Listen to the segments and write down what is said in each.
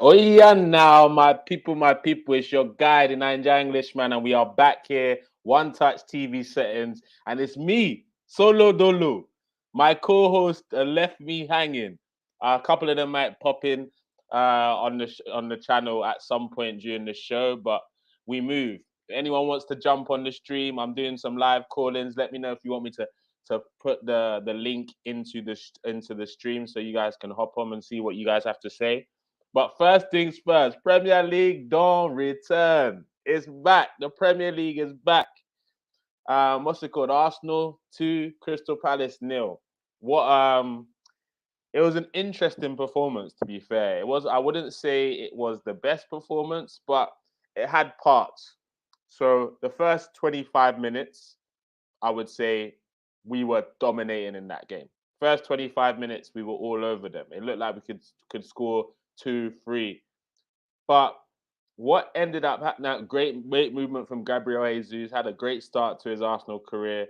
Oh yeah, now my people, it's your guy, the Niger Englishman, and we are back here, One Touch TV settings, and it's me, Solo Dolo. My co-host left me hanging. A couple of them might pop in on the channel at some point during the show, but we move. If anyone wants to jump on the stream, I'm doing some live call-ins. Let me know if you want me to put the link into the stream so you guys can hop on and see what you guys have to say. But first things first, Premier League don't return. It's back. The Premier League is back. What's it called? Arsenal 2, Crystal Palace 0. What It was an interesting performance, to be fair. I wouldn't say it was the best performance, but it had parts. So the first 25 minutes, I would say we were dominating in that game. First 25 minutes, we were all over them. It looked like we could score 2, 3. But what ended up happening, great movement from Gabriel Jesus, had a great start to his Arsenal career.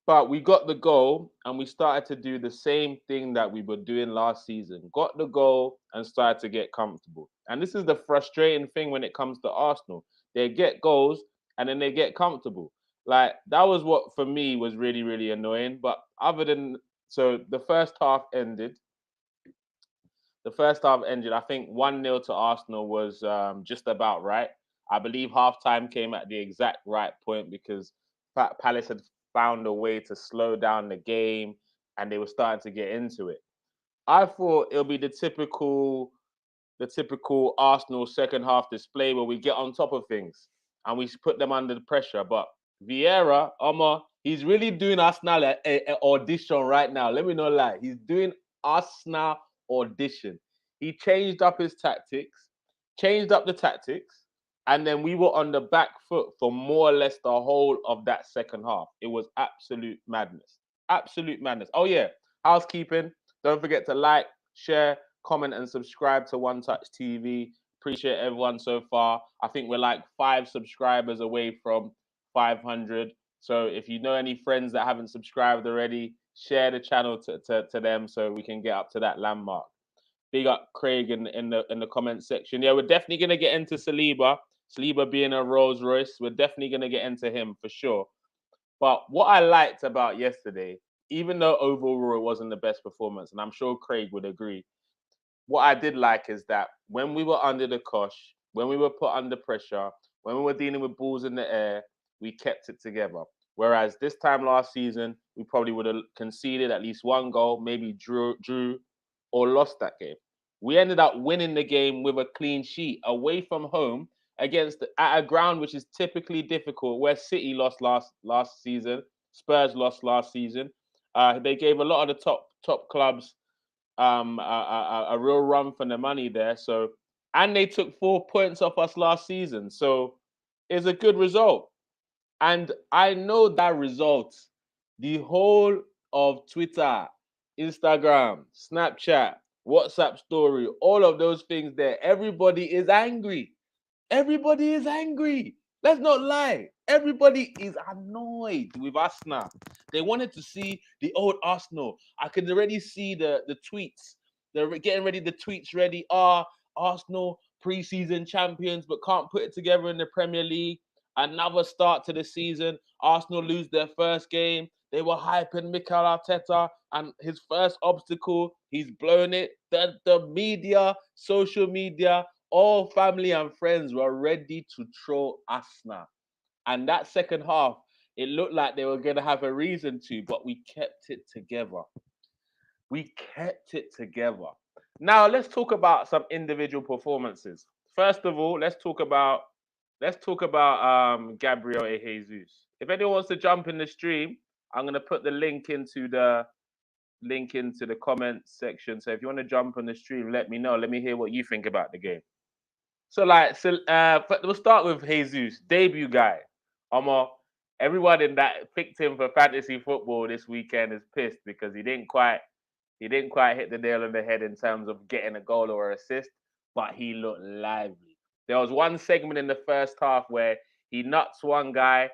But we got the goal and we started to do the same thing that we were doing last season. Got the goal and started to get comfortable. And this is the frustrating thing when it comes to Arsenal. They get goals and then they get comfortable. Like that was what for me was really, really annoying. But other than so the first half ended. I think 1-0 to Arsenal was just about right. I believe halftime came at the exact right point because Palace had found a way to slow down the game and they were starting to get into it. I thought it'll be the typical Arsenal second half display where we get on top of things and we put them under the pressure. But Vieira, Omar, he's really doing Arsenal a audition right now. Let me not lie. He's doing Arsenal audition. He changed up his tactics, changed up the tactics, and then we were on the back foot for more or less the whole of that second half. It was absolute madness. Absolute madness. Oh, yeah. Housekeeping. Don't forget to like, share, comment, and subscribe to One Touch TV. Appreciate everyone so far. I think we're like 5 subscribers away from 500. So if you know any friends that haven't subscribed already, share the channel to them so we can get up to that landmark. Big up Craig in the comment section. Yeah, we're definitely gonna get into Saliba. Saliba being a Rolls Royce, we're definitely gonna get into him for sure. But what I liked about yesterday, even though overall it wasn't the best performance, and I'm sure Craig would agree, what I did like is that when we were under the cosh, when we were put under pressure, when we were dealing with balls in the air, we kept it together. Whereas this time last season, we probably would have conceded at least one goal, maybe drew or lost that game. We ended up winning the game with a clean sheet away from home at a ground which is typically difficult, where City lost last season, Spurs lost last season. They gave a lot of the top clubs a real run for the money there. So, and they took 4 points off us last season. So, it's a good result. And I know that result, the whole of Twitter, Instagram, Snapchat, WhatsApp story, all of those things there, everybody is angry. Everybody is angry. Let's not lie. Everybody is annoyed with Arsenal. They wanted to see the old Arsenal. I can already see the tweets. They're getting ready, the tweets ready. Arsenal preseason champions, but can't put it together in the Premier League. Another start to the season. Arsenal lose their first game. They were hyping Mikel Arteta and his first obstacle. He's blown it. The media, social media, all family and friends were ready to throw Arsenal. And that second half, it looked like they were going to have a reason to, but we kept it together. We kept it together. Now let's talk about some individual performances. First of all, let's talk about Gabriel Jesus. If anyone wants to jump in the stream, I'm gonna put the link into the comment section. So if you want to jump on the stream, let me know. Let me hear what you think about the game. We'll start with Jesus, debut guy. Omar, everyone in that picked him for fantasy football this weekend is pissed because he didn't quite hit the nail on the head in terms of getting a goal or assist, but he looked lively. There was one segment in the first half where he nuts one guy,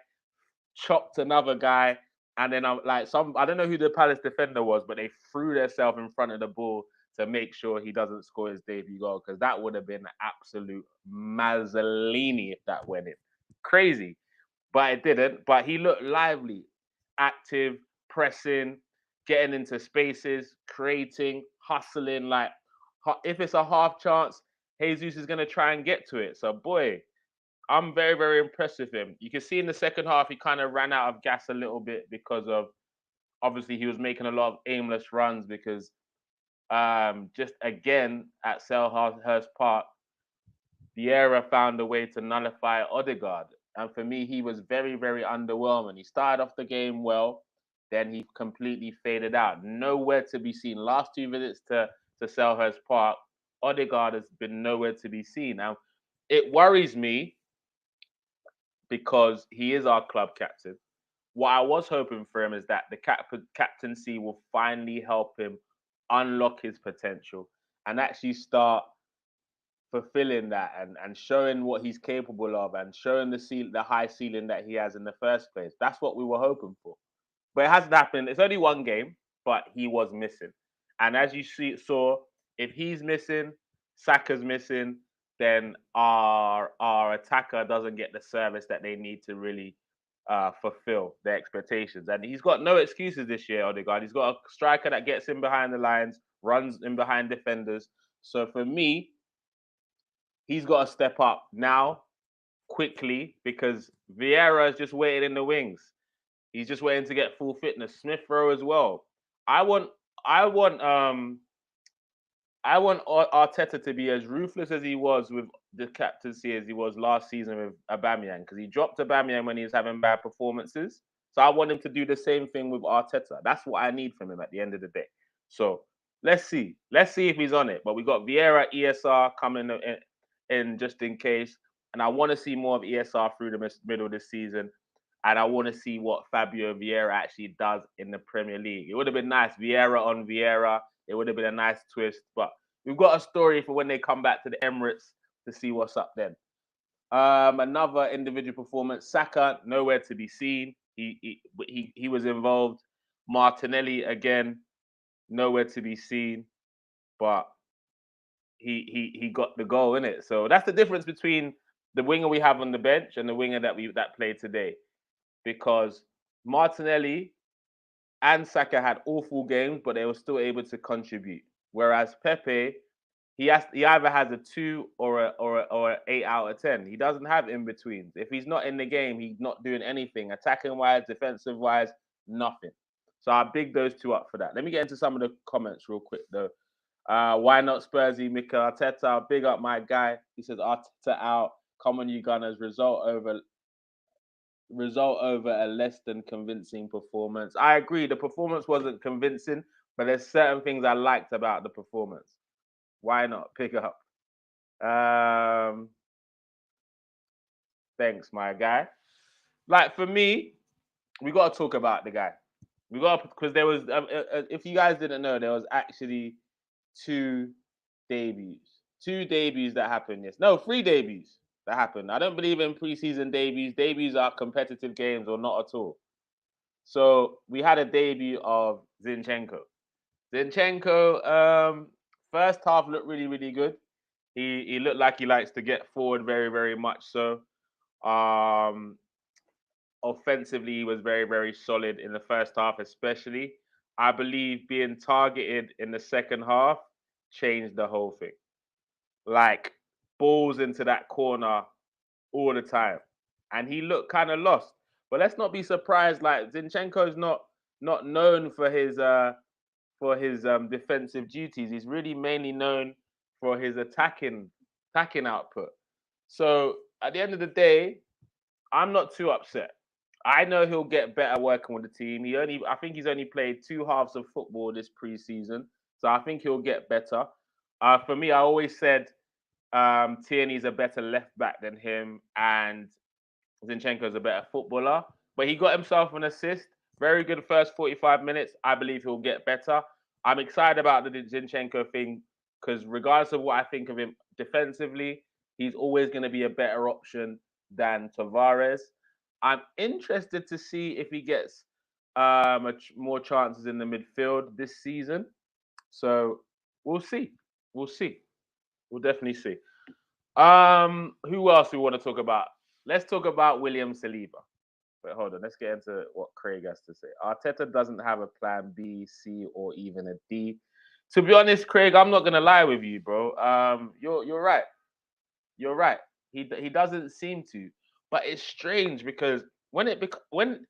chopped another guy, and then I'm like I don't know who the Palace defender was, but they threw themselves in front of the ball to make sure he doesn't score his debut goal, because that would have been an absolute Mazzolini if that went in. Crazy. But it didn't. But he looked lively, active, pressing, getting into spaces, creating, hustling. Like, if it's a half chance, Jesus is going to try and get to it. So, boy, I'm very, very impressed with him. You can see in the second half, he kind of ran out of gas a little bit because of, obviously, he was making a lot of aimless runs because just again at Selhurst Park, Vieira found a way to nullify Odegaard. And for me, he was very, very underwhelming. He started off the game well, then he completely faded out. Nowhere to be seen. Last 2 visits to Selhurst Park, Odegaard has been nowhere to be seen. Now, it worries me because he is our club captain. What I was hoping for him is that the captaincy will finally help him unlock his potential and actually start fulfilling that and showing what he's capable of and showing the high ceiling that he has in the first place. That's what we were hoping for. But it hasn't happened. It's only one game, but he was missing. And as you saw, if he's missing, Saka's missing, then our attacker doesn't get the service that they need to really fulfill their expectations. And he's got no excuses this year, Odegaard. He's got a striker that gets in behind the lines, runs in behind defenders. So for me, he's got to step up now, quickly, because Vieira is just waiting in the wings. He's just waiting to get full fitness. Smith Rowe as well. I want Arteta to be as ruthless as he was with the captaincy as he was last season with Aubameyang, because he dropped Aubameyang when he was having bad performances. So I want him to do the same thing with Arteta. That's what I need from him at the end of the day. So let's see. Let's see if he's on it. But we got Vieira, ESR coming in just in case. And I want to see more of ESR through the middle of this season. And I want to see what Fabio Vieira actually does in the Premier League. It would have been nice, Vieira on Vieira. It would have been a nice twist. But we've got a story for when they come back to the Emirates to see what's up then. Another individual performance, Saka, nowhere to be seen. He was involved. Martinelli, again, nowhere to be seen. But he got the goal, innit? So that's the difference between the winger we have on the bench and the winger that played today. Because Martinelli and Saka had awful games, but they were still able to contribute. Whereas Pepe, he either has a 2 or a 8 out of 10. He doesn't have in betweens. If he's not in the game, he's not doing anything. Attacking wise, defensive wise, nothing. So I big those two up for that. Let me get into some of the comments real quick though. Why not Spursy? Mikel Arteta, big up my guy. He says Arteta out. Come on, you Gunners. Result over a less than convincing performance. I agree. The performance wasn't convincing, but there's certain things I liked about the performance. Why not pick up? Thanks, my guy. Like for me, we got to talk about the guy. We got because there was. If you guys didn't know, there was actually 2 debuts. 2 debuts that happened. Yes, no, 3 debuts that happened. I don't believe in preseason debuts. Debuts are competitive games or not at all. So we had a debut of Zinchenko. Zinchenko, first half looked really, really good. He looked like he likes to get forward very, very much so. Offensively, he was very, very solid in the first half, especially. I believe being targeted in the second half changed the whole thing. Like balls into that corner all the time, and he looked kind of lost. But let's not be surprised. Like Zinchenko's not known for his defensive duties. He's really mainly known for his attacking output. So at the end of the day, I'm not too upset. I know he'll get better working with the team. I think he's only played 2 halves of football this preseason, so I think he'll get better. For me, I always said Tierney's a better left back than him, and Zinchenko's a better footballer. But he got himself an assist. Very good first 45 minutes. I believe he'll get better. I'm excited about the Zinchenko thing because regardless of what I think of him defensively, he's always going to be a better option than Tavares. I'm interested to see if he gets more chances in the midfield this season. So we'll see. We'll see. We'll definitely see. Who else we want to talk about? Let's talk about William Saliba. But hold on, let's get into what Craig has to say. Arteta doesn't have a plan B, C, or even a D. To be honest, Craig, I'm not gonna lie with you, bro. You're right. You're right. He doesn't seem to, but it's strange because when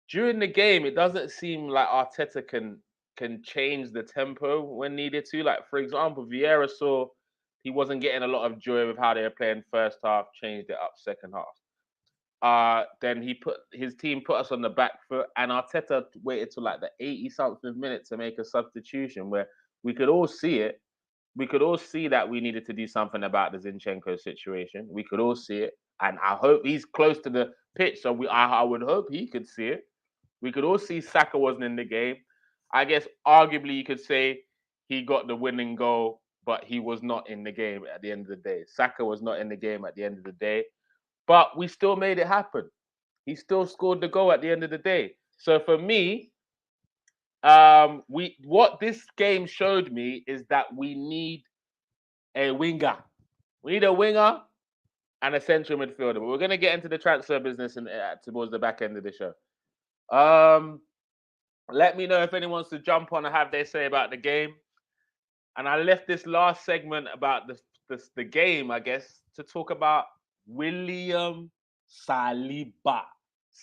during the game, it doesn't seem like Arteta can change the tempo when needed to. Like for example, Vieira saw he wasn't getting a lot of joy with how they were playing first half, changed it up second half. Then he put his team put us on the back foot, and Arteta waited till like the 80 something minute to make a substitution where we could all see it. We could all see that we needed to do something about the Zinchenko situation. We could all see it, and I hope he's close to the pitch, so I would hope he could see it. We could all see Saka wasn't in the game. I guess arguably you could say he got the winning goal, but he was not in the game at the end of the day. Saka was not in the game at the end of the day, but we still made it happen. He still scored the goal at the end of the day. So for me, what this game showed me is that we need a winger. We need a winger and a central midfielder. But we're going to get into the transfer business towards the back end of the show. Let me know if anyone wants to jump on and have their say about the game. And I left this last segment about the game, I guess, to talk about William Saliba.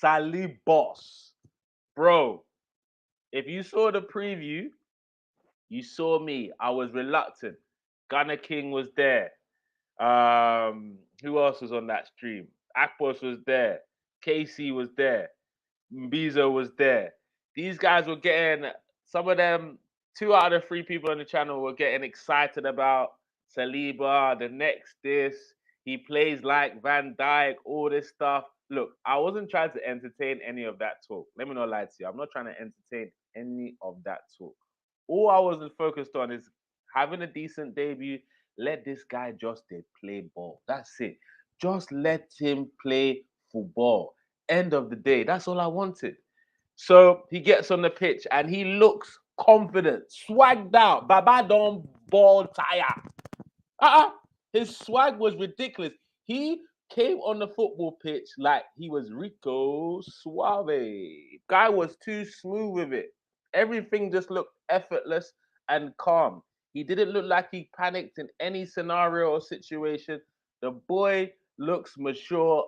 Salibos. Bro, if you saw the preview, you saw me. I was reluctant. Gunner King was there. Who else was on that stream? Akpos was there. Casey was there. Mbizo was there. These guys were getting, some of them, 2 out of 3 people on the channel were getting excited about Saliba, the next this. He plays like Van Dijk, all this stuff. Look, I wasn't trying to entertain any of that talk. Let me not lie to you. I'm not trying to entertain any of that talk. All I wasn't focused on is having a decent debut. Let this guy just play ball. That's it. Just let him play football. End of the day. That's all I wanted. So he gets on the pitch and he looks confident, swagged out. Baba don't ball tire. His swag was ridiculous. He came on the football pitch like he was Rico Suave. Guy was too smooth with it. Everything just looked effortless and calm. He didn't look like he panicked in any scenario or situation. The boy looks mature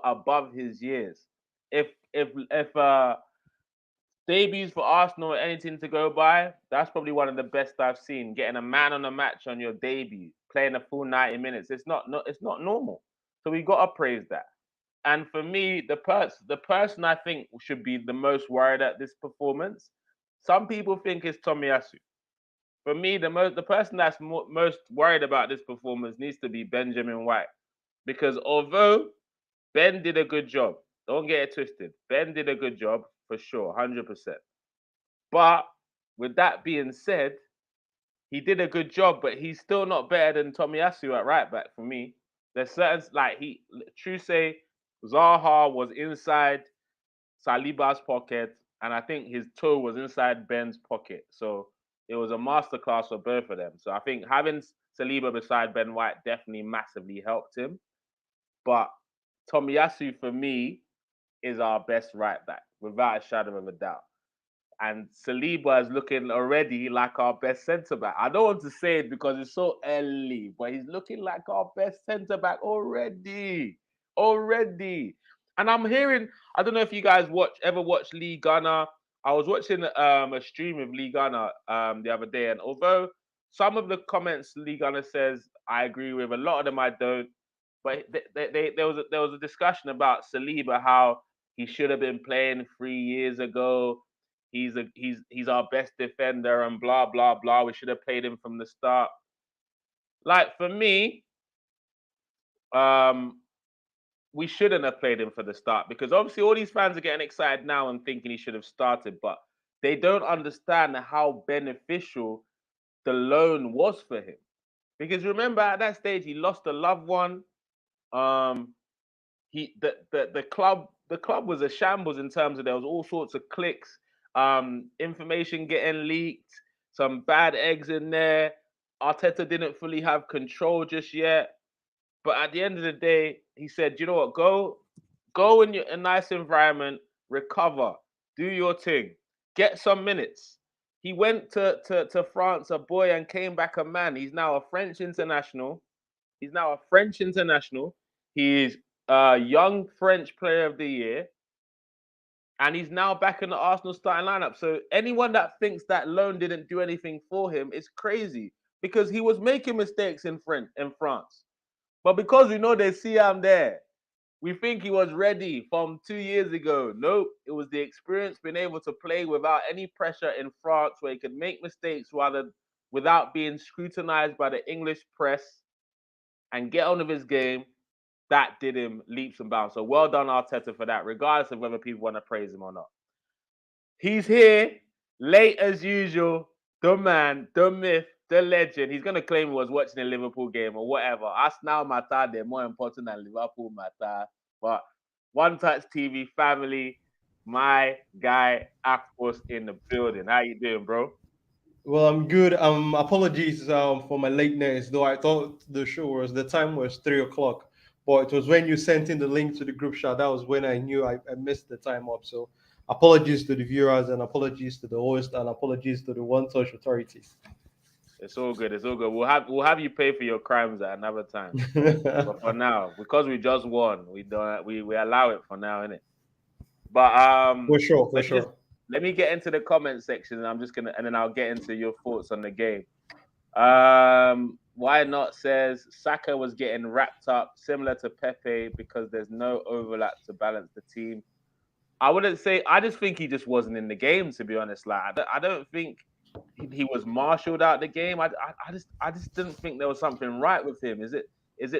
above his years. If debuts for Arsenal are anything to go by, that's probably one of the best I've seen. Getting a man on a match on your debut, playing a full 90 minutes, it's not normal. So we got to praise that. And for me, the person I think should be the most worried at this performance, some people think it's Tomiyasu. For me, the person that's most worried about this performance needs to be Benjamin White, because although Ben did a good job, don't get it twisted, Ben did a good job for sure, 100%. But with that being said, he did a good job, but he's still not better than Tomiyasu at right back for me. There's certain, like, true say, Zaha was inside Saliba's pocket, and I think his toe was inside Ben's pocket. So it was a masterclass for both of them. So I think having Saliba beside Ben White definitely massively helped him. But Tomiyasu, for me, is our best right back, without a shadow of a doubt. And Saliba is looking already like our best centre back. I don't want to say it because it's so early, but he's looking like our best centre back already. Already. And I'm hearing, I don't know if you guys ever watch Lee Gunner. I was watching a stream of Lee Gunner the other day, and although some of the comments Lee Gunner says I agree with, a lot of them I don't. But there was a discussion about Saliba, how he should have been playing 3 years ago. He's our best defender and blah blah blah. We should have played him from the start. Like for me, we shouldn't have played him for the start, because obviously all these fans are getting excited now and thinking he should have started, but they don't understand how beneficial the loan was for him. Because remember, at that stage he lost a loved one. The club was a shambles in terms of there was all sorts of clicks, information getting leaked, some bad eggs in there. Arteta didn't fully have control just yet. But at the end of the day, he said, you know what, go in a nice environment, recover, do your thing, get some minutes. He went to France a boy and came back a man. He's now a French international. He is a young French player of the year. And he's now back in the Arsenal starting lineup. So anyone that thinks that loan didn't do anything for him is crazy because he was making mistakes in France. But because we know they see him there, we think he was ready from 2 years ago. Nope. It was the experience being able to play without any pressure in France where he could make mistakes without being scrutinized by the English press and get on with his game. That did him leaps and bounds. So well done, Arteta, for that, regardless of whether people want to praise him or not. He's here, late as usual. The man, the myth, the legend. He's going to claim he was watching a Liverpool game or whatever. Arsenal matter, they're more important than Liverpool matter. But One Touch TV family, my guy, Akpos in the building. How you doing, bro? Well, I'm good. Apologies for my lateness, though I thought the time was 3 o'clock, but it was when you sent in the link to the group chat. That was when I knew I missed the time up. So apologies to the viewers and apologies to the host and apologies to the One Touch authorities. It's all good. It's all good. We'll have you pay for your crimes at another time. But for now, because we just won, we allow it for now, innit? But For sure, for sure. let me get into the comment section, and then I'll get into your thoughts on the game. Why not says Saka was getting wrapped up similar to Pepe because there's no overlap to balance the team. I wouldn't say. I just think he just wasn't in the game, to be honest. Like I don't think he was marshaled out the game. I just didn't think there was something right with him. Is it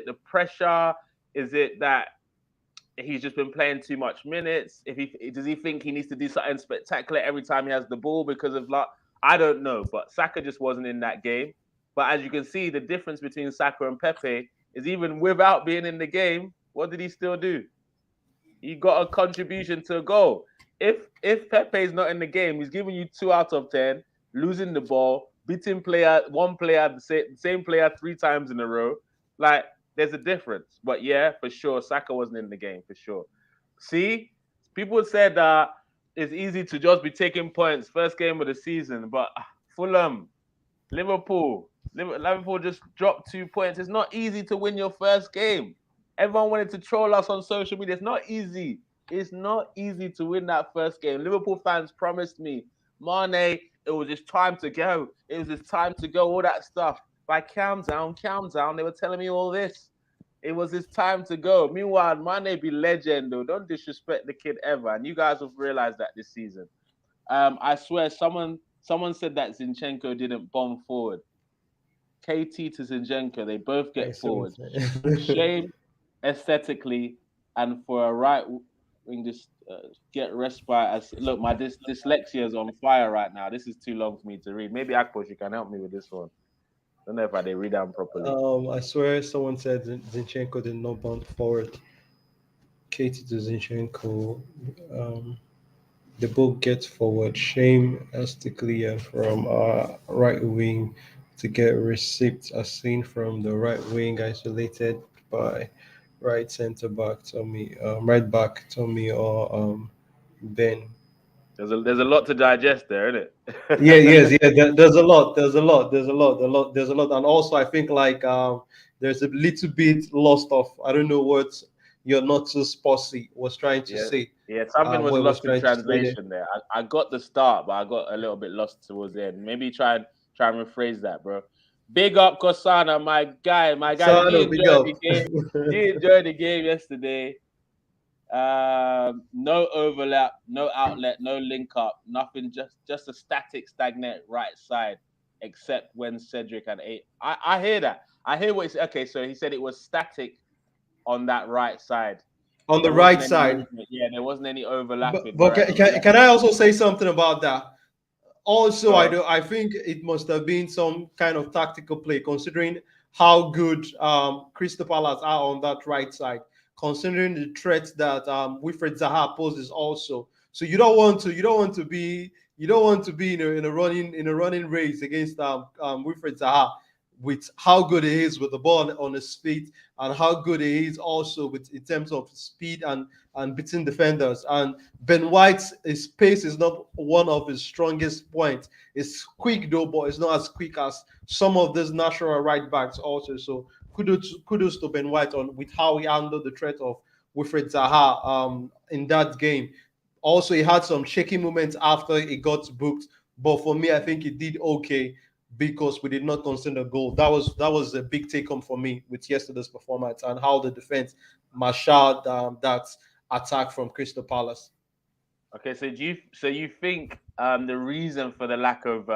the pressure? Is it that he's just been playing too much minutes? Does he think he needs to do something spectacular every time he has the ball because of luck? I don't know, but Saka just wasn't in that game. But as you can see, the difference between Saka and Pepe is even without being in the game, what did he still do? He got a contribution to a goal. If Pepe's not in the game, he's giving you 2 out of 10, losing the ball, beating one player, the same player 3 times in a row. Like, there's a difference. But yeah, for sure, Saka wasn't in the game, for sure. See, people said it's easy to just be taking points first game of the season, but Fulham, Liverpool just dropped 2 points. It's not easy to win your first game. Everyone wanted to troll us on social media. It's not easy. It's not easy to win that first game. Liverpool fans promised me, Mane, it was just time to go. It was just time to go, all that stuff. By calm down, they were telling me all this. It was his time to go. Meanwhile, Mane be legend, though. Don't disrespect the kid ever. And you guys have realized that this season. I swear, someone said that Zinchenko didn't bomb forward. KT to Zinchenko, they both get forward. Shame aesthetically, and for a right wing, just get respite. Look, my dyslexia is on fire right now. This is too long for me to read. Maybe Akpos, you can help me with this one. I don't know if I did read down properly. I swear someone said Zinchenko did not bounce forward. Katie to Zinchenko. The ball gets forward. Shame aesthetically from right wing to get receipts as seen from the right wing isolated by right centre back Tommy, right back Tommy or Ben. There's a lot to digest there, isn't Yeah, it? yes, yeah. There's a lot. There's a lot, and also I think like there's a little bit lost of I don't know what your not so spossy was trying to Yeah, say. yeah. Something was What was lost in trying to say there. translation there. I got the start, but I got a little bit lost towards the end. Maybe try and rephrase that, bro. Big up Kosana, my guy, my guy. Did you Sano, big enjoy up. the game? Did you enjoy the game yesterday? No overlap, no outlet, no link up, nothing. Just a static, stagnant right side, except when Cedric and eight. I hear that. I hear what he's okay. So he said it was static on that right side. On the There wasn't right any side. movement. Yeah, there wasn't any But, overlapping. but Whereas can, on the can, left, can I also say something about that? Also, go on. I think it must have been some kind of tactical play, considering how good Crystal Palace are on that right side, considering the threat that Wilfred Zaha poses also. So you don't want to be in a running race against Wilfred Zaha. with how good he is with the ball on his feet, and how good he is also with in terms of speed and beating defenders. And Ben White's his pace is not one of his strongest points. It's quick though, but it's not as quick as some of these natural right backs also. So kudos to Ben White on with how he handled the threat of Wilfred Zaha in that game. Also, he had some shaky moments after he got booked, but for me, I think he did okay because we did not concede a goal. That was a big take home for me with yesterday's performance and how the defense marshaled that attack from Crystal Palace. Okay, so you think the reason for the lack of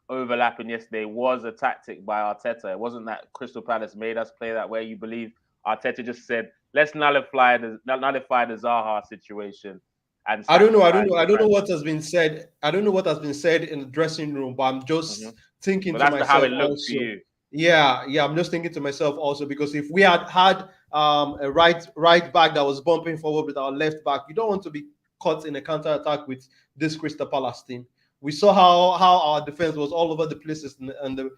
overlapping yesterday was a tactic by Arteta? It wasn't that Crystal Palace made us play that way. You believe Arteta just said, let's nullify the Zaha situation and I don't know. I don't sacrifice know. the I don't know man. what has been said. I don't know what has been said in the dressing room, but I'm Hmm. just thinking But to how myself it looked to also. you. Yeah. I'm just thinking to myself also because if we had a right back that was bumping forward with our left back, you don't want to be caught in a counter attack with this Crystal Palace team. We saw how our defense was all over the places in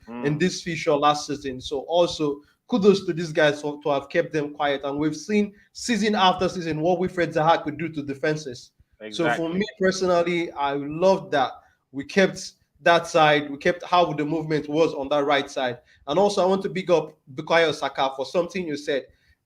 Mm, this fixture last season. So also kudos to these guys to have kept them quiet. And we've seen season after season what Wilfred Zaha could do to defenses. So for me exactly. personally, I love that we kept that side, we kept how the movement was on that right side. And also I want to big up Bukayo Saka for something you said.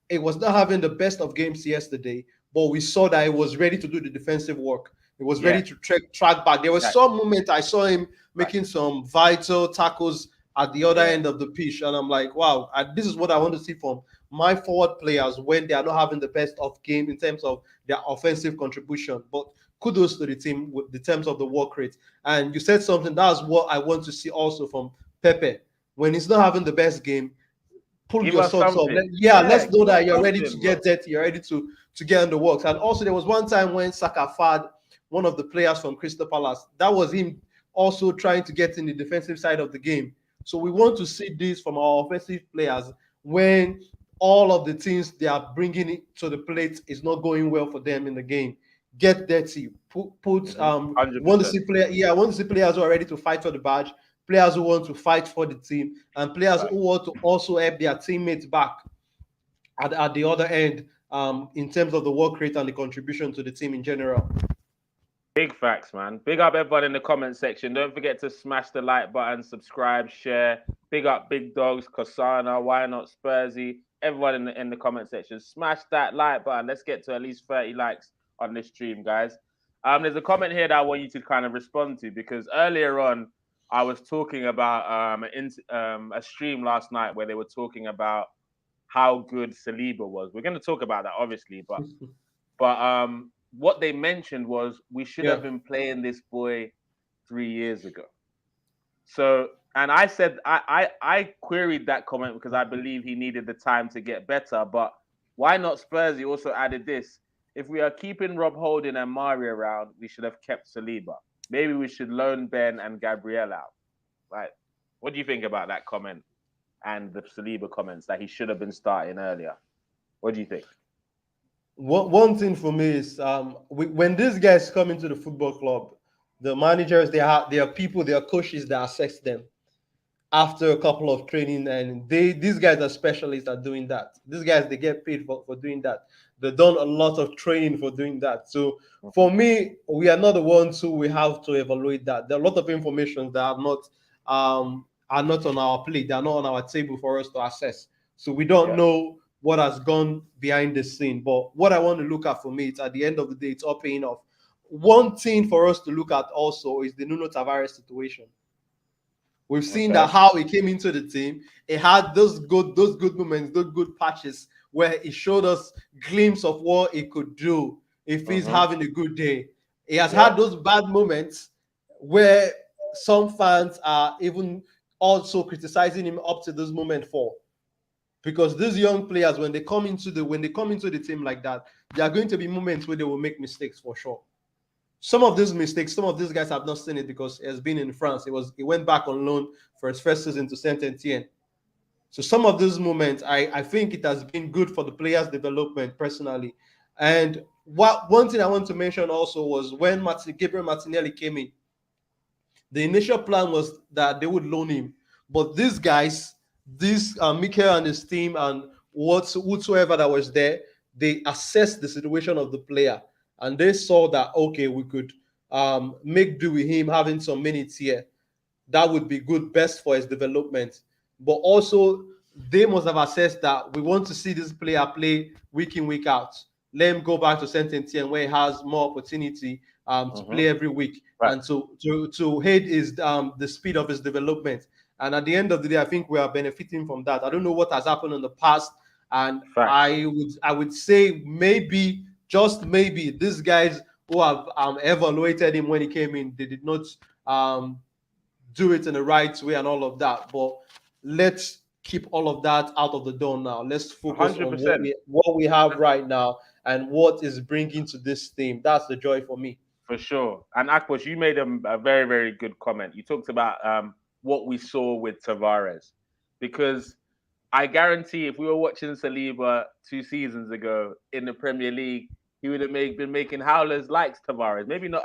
It was not having the best of games yesterday, but we saw that he was ready to do the defensive work. He was ready Yeah, to track back. There was exactly. some moment I saw him Right. making some vital tackles at the other Yeah. end of the pitch, and I'm like, wow, this is what I want to see from my forward players when they are not having the best of game in terms of their offensive contribution. But kudos to the team with the terms of the work rate. And you said something that's what I want to see also from Pepe. When he's not having the best game, pull Give your us socks off. something. Let's Yeah, know give us that you're ready to something, bro. get dirty. You're ready to get on the works. And also, there was one time when Saka fad one of the players from Crystal Palace. That was him also trying to get in the defensive side of the game. So we want to see this from our offensive players when all of the things they are bringing it to the plate is not going well for them in the game. Get dirty. Put Hmm. Hundred want to percent. see player. Yeah, I want to see players who are ready to fight for the badge, players who want to fight for the team, and players Right. who want to also help their teammates back at the other end in terms of the work rate and the contribution to the team in general. Big facts, man. Big up everyone in the comment section. Don't forget to smash the like button, subscribe, share. Big up Big Dogs, Kosana, Why Not Spursy. Everyone in the comment section, smash that like button. Let's get to at least 30 likes on this stream, guys. There's a comment here that I want you to kind of respond to because earlier on I was talking about a stream last night where they were talking about how good Saliba was. We're going to talk about that, obviously, but what they mentioned was we should Yeah. have been playing this boy 3 years ago. So, and I said I queried that comment because I believe he needed the time to get better. But why not Spurs? He also added this: if we are keeping Rob Holding and Mari around, we should have kept Saliba. Maybe we should loan Ben and Gabriel out. Right? What do you think about that comment and the Saliba comments that he should have been starting earlier? What do you think? One thing for me is when these guys come into the football club, the managers they are people, they are coaches that assess them after a couple of training, and these guys are specialists at doing that. These guys they get paid for doing that. They've done a lot of training for doing that. So for Mhm. me, we are not the ones who we have to evaluate that. There are a lot of information that are not on our plate. They are not on our table for us to assess. So we don't Yeah. know what has gone behind the scene. But what I want to look at for me, it's at the end of the day, it's all paying off. One thing for us to look at also is the Nuno Tavares situation. We've seen Okay. that how he came into the team. He had those good moments, those good patches where he showed us glimpse of what he could do if he's Mm-hmm. having a good day. He has Yeah. had those bad moments where some fans are even also criticizing him up to this moment for because these young players when they come into the team like that, there are going to be moments where they will make mistakes for sure. Some of these mistakes, some of these guys have not seen it because he has been in France. He went back on loan for his first season to Saint Etienne. So some of those moments, I think it has been good for the players' development personally. And one thing I want to mention also was when Gabriel Martinelli came in, the initial plan was that they would loan him, but these guys this Mikel and his team and whatsoever that was there, they assessed the situation of the player and they saw that okay, we could make do with him having some minutes here. That would be good, best for his development. But also, they must have assessed that we want to see this player play week in, week out. Let him go back to Saint Etienne where he has more opportunity to play every week Right. and to aid his the speed of his development. And at the end of the day, I think we are benefiting from that. I don't know what has happened in the past, and Fact. I would say maybe just maybe these guys who have evaluated him when he came in, they did not um, do it in the right way and all of that. But let's keep all of that out of the door now. Let's focus on 100%. what we have right now and what is bringing to this team. That's the joy for me. For sure. And Akpos, you made a very, very good comment. You talked about what we saw with Tavares. Because I guarantee if we were watching Saliba 2 seasons ago in the Premier League, he would have been making howlers like Tavares. Maybe not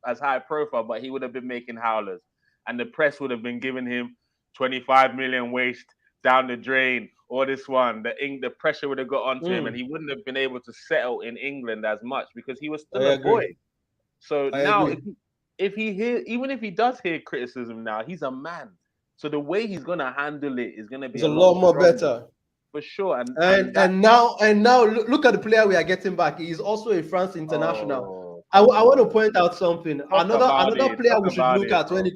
as high profile, but he would have been making howlers. And the press would have been giving him 25 million waste down the drain, or this one. The pressure would have got onto him, and he wouldn't have been able to settle in England as much because he was I still a boy. agree. So I now, agree. if he hear, even if he does hear criticism now, he's a man. So the way he's gonna handle it is gonna be It's a a lot lot more stronger better. for sure. And And that and now look at the player we are getting back. He's also a France international. oh I, come I want to on, point out something. talk about Another it, player talk we should about look it, at bro. when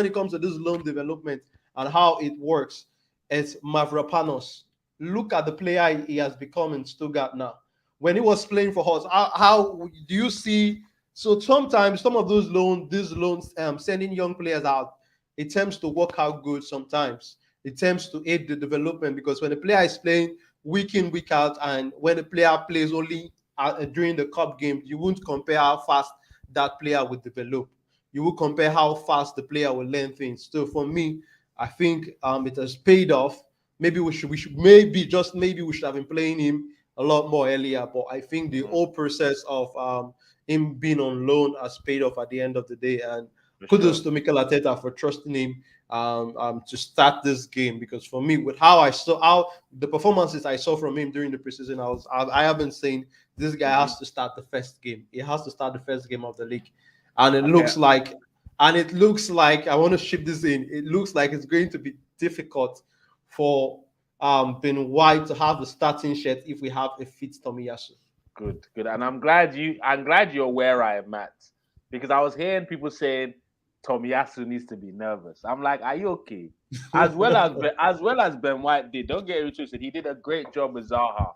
it comes to this loan development and how it works is Mavropanos. Look at the player he has become in Stuttgart now. When he was playing for us, how do you see? So sometimes some of these loans, sending young players out, it tends to work out good sometimes. It tends to aid the development because when the player is playing week in, week out, and when a player plays only during the cup game, you won't compare how fast that player will develop. You will compare how fast the player will learn things. So for me, I think it has paid off. Maybe we should have been playing him a lot more earlier. But I think the Mhm, whole process of him being on loan has paid off at the end of the day. And for kudos sure. to Mikel Arteta for trusting him to start this game because for me, with how the performances I saw from him during the preseason, I haven't seen this guy Hmm. has to start the first game. He has to start the first game of the league, and Okay, it looks like I want to ship this in. It looks like it's going to be difficult for Ben White to have the starting shirt if we have a fit Tomiyasu. good, good. And I'm glad you're where I am at because I was hearing people saying Tomiyasu needs to be nervous. I'm like, are you okay? As well as Ben White did. Don't get it twisted. He did a great job with Zaha,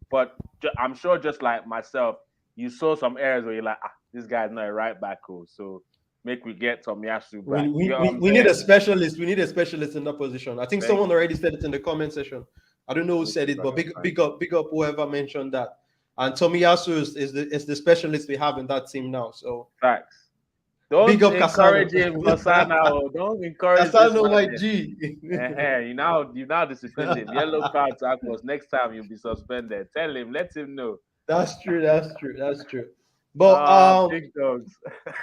but I'm sure just like myself, you saw some areas where you're like, this guy's not a right back, oh, so make we get Tomiyasu We, back. You we, get what we, I'm we need a saying? specialist. We need a specialist in that position. I think Thank someone you, already said it in the comment section. I don't know who which said is it, what but I'm trying to big up whoever mentioned that. And Tomiyasu is the specialist we have in that team now. So facts. big Don't up Casano. encourage him, Fasana. Oh, don't encourage this Casano, my madness. G. You now disciplined him. Yellow card to Akpos. Next time you'll be suspended. Tell him, let him know. That's true. That's true. That's true. But Big dogs.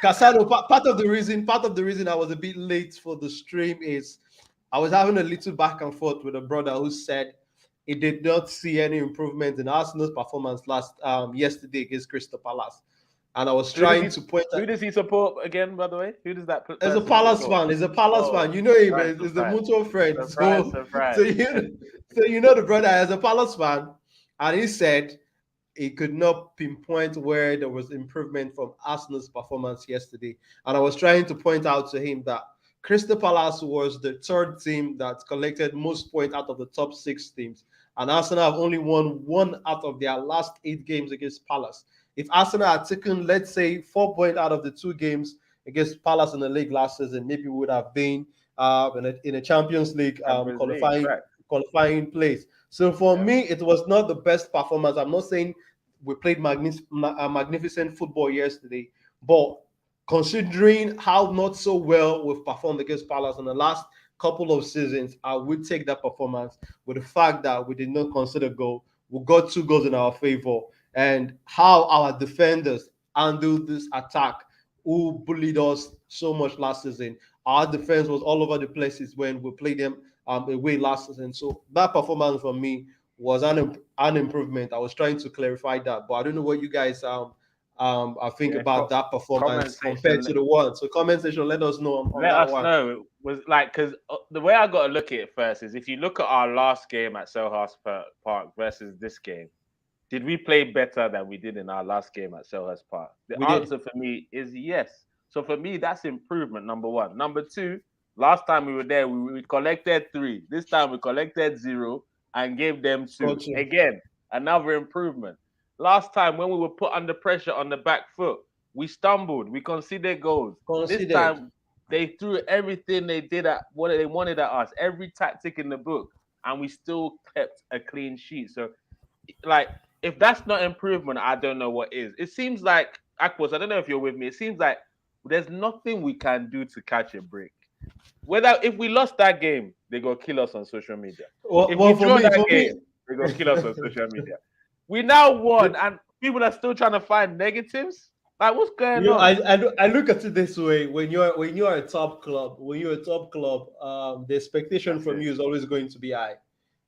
Casano, part of the reason I was a bit late for the stream is I was having a little back and forth with a brother who said he did not see any improvement in Arsenal's performance yesterday against Crystal Palace, and I was Who does trying he to point who at does he support again, by the way? Who does that as a person Palace support? fan, he's a Palace fan. Oh, You know him, surprise, is the surprise. mutual friend. Surprise, So surprise. you know the brother as a Palace fan, and he said he could not pinpoint where there was improvement from Arsenal's performance yesterday. And I was trying to point out to him that Crystal Palace was the third team that collected most points out of the top six teams. And Arsenal have only won one out of their last 8 games against Palace. If Arsenal had taken, let's say, 4 points out of the 2 games against Palace in the league last season, maybe we would have been in a Champions League Champions League, right? qualifying place. So for Yeah. me, it was not the best performance. I'm not saying we played magnificent football yesterday, but considering how not so well we've performed against Palace in the last couple of seasons, I would take that performance with the fact that we did not consider goal. We got 2 goals in our favor, and how our defenders handled this attack, who bullied us so much last season. Our defense was all over the places when we played them away last season. So that performance for me was an improvement. I was trying to clarify that, but I don't know what you guys I think Yeah, about that comment performance compared section. to the one. So comment section, let us know on Let that us one. know. It was like, because the way I got to look at it first is if you look at our last game at Selhurst Park versus this game, did we play better than we did in our last game at Selhurst Park? The We did. answer for me is yes. So for me, that's improvement, number one. Number two, last time we were there, we collected 3. This time we collected 0 and gave them 2. Got you. Again, another improvement. Last time when we were put under pressure on the back foot, we stumbled, we conceded goals. This Considered. time they threw everything they did at what they wanted at us, every tactic in the book, and we still kept a clean sheet. So, like, if that's not improvement, I don't know what is. It seems like, Akpos, I don't know if you're with me. It seems like there's nothing we can do to catch a break. Whether if we lost that game, they go kill us on social media. If we Well, for draw me, that game, they go kill us on social media. We now won, and people are still trying to find negatives. Like, what's going on? I look at it this way: when you're a top club, the expectation That's from it. you is always going to be high.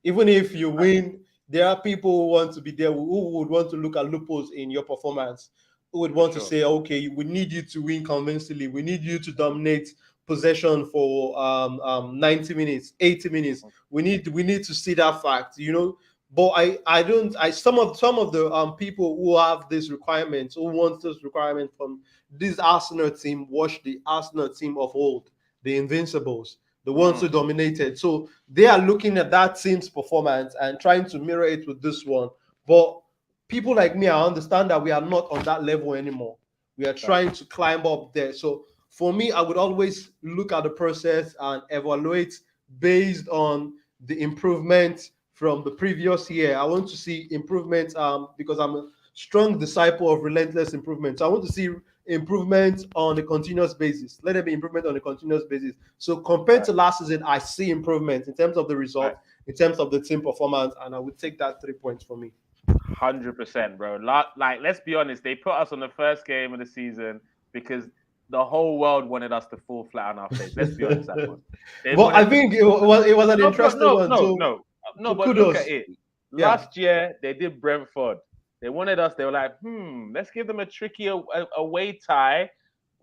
Even if you win, there are people who want to be there who would want to look at loopholes in your performance. Who would For want to sure. say, okay, we need you to win convincingly. We need you to dominate possession for 90 minutes, 80 minutes. We need to see that fact, but I don't I some of the people who have these requirements, who want this requirement from this Arsenal team, watch the Arsenal team of old, the Invincibles, the ones who Mm, dominated. So they are looking at that team's performance and trying to mirror it with this one. But people like me, I understand that we are not on that level anymore. We are that's trying to climb up there. So for me, I would always look at the process and evaluate based on the improvement from the previous year. I want to see improvement because I'm a strong disciple of relentless improvement. So I want to see improvement on a continuous basis. Let there be improvement on a continuous basis. So compared right. to last season, I see improvement in terms of the Right. result, in terms of the team performance, and I would take that 3 points for me. 100%, bro. Like, let's be honest. They put us on the first game of the season because the whole world wanted us to fall flat on our face. Let's be honest, Akpos. They But I wanted think it was an no, bro, interesting no, one. no, So no, no. But look at kudos. it. Yeah. Last year they did Brentford. They wanted us. They were like, let's give them a tricky away tie,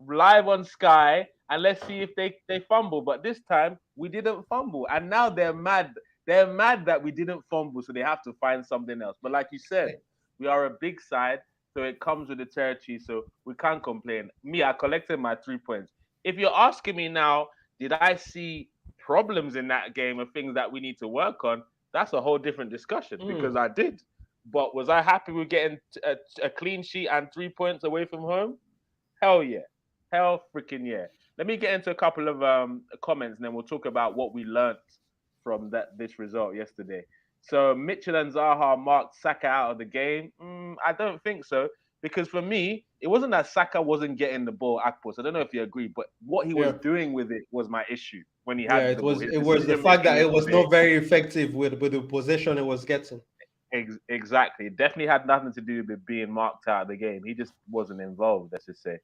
live on Sky, and let's see if they fumble. But this time we didn't fumble, and now they're mad. They're mad that we didn't fumble, so they have to find something else. But like you said, we are a big side, so it comes with the territory. So we can't complain. Me, I collected my 3 points. If you're asking me now, did I see problems in that game and things that we need to work on? That's a whole different discussion because Mm. I did. But was I happy with getting a clean sheet and 3 points away from home? Hell yeah. Hell freaking yeah. Let me get into a couple of comments and then we'll talk about what we learnt from this result yesterday. So Mitchell and Zaha marked Saka out of the game. I don't think so because for me, it wasn't that Saka wasn't getting the ball, Akpos. I don't know if you agree, but what he was Yeah. doing with it was my issue when he Yeah, had it the ball. was His it was the decision fact making that it was yesterday, not very effective with the possession it was getting. exactly, it definitely had nothing to do with being marked out of the game. He just wasn't involved, let's just say.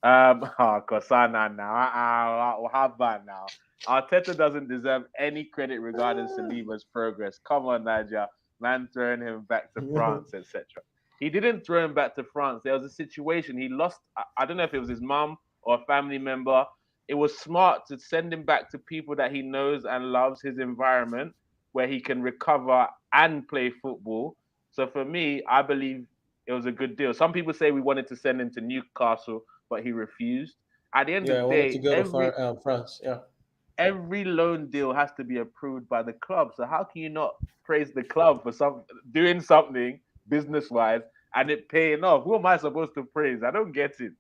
Kosana now. I'll have that now. Arteta doesn't deserve any credit regarding Saliba's progress. Come on, Niger. Man throwing him back to France, etc. He didn't throw him back to France. There was a situation. He lost, I don't know if it was his mum or a family member. It was smart to send him back to people that he knows and loves, his environment, where he can recover and play football. So for me, I believe it was a good deal. Some people say we wanted to send him to Newcastle, but he refused. At the end Yeah, of I the wanted to day, go to every France. Yeah. every loan deal has to be approved by the club. So how can you not praise the club for doing something business wise and it paying off? Who am I supposed to praise? I don't get it.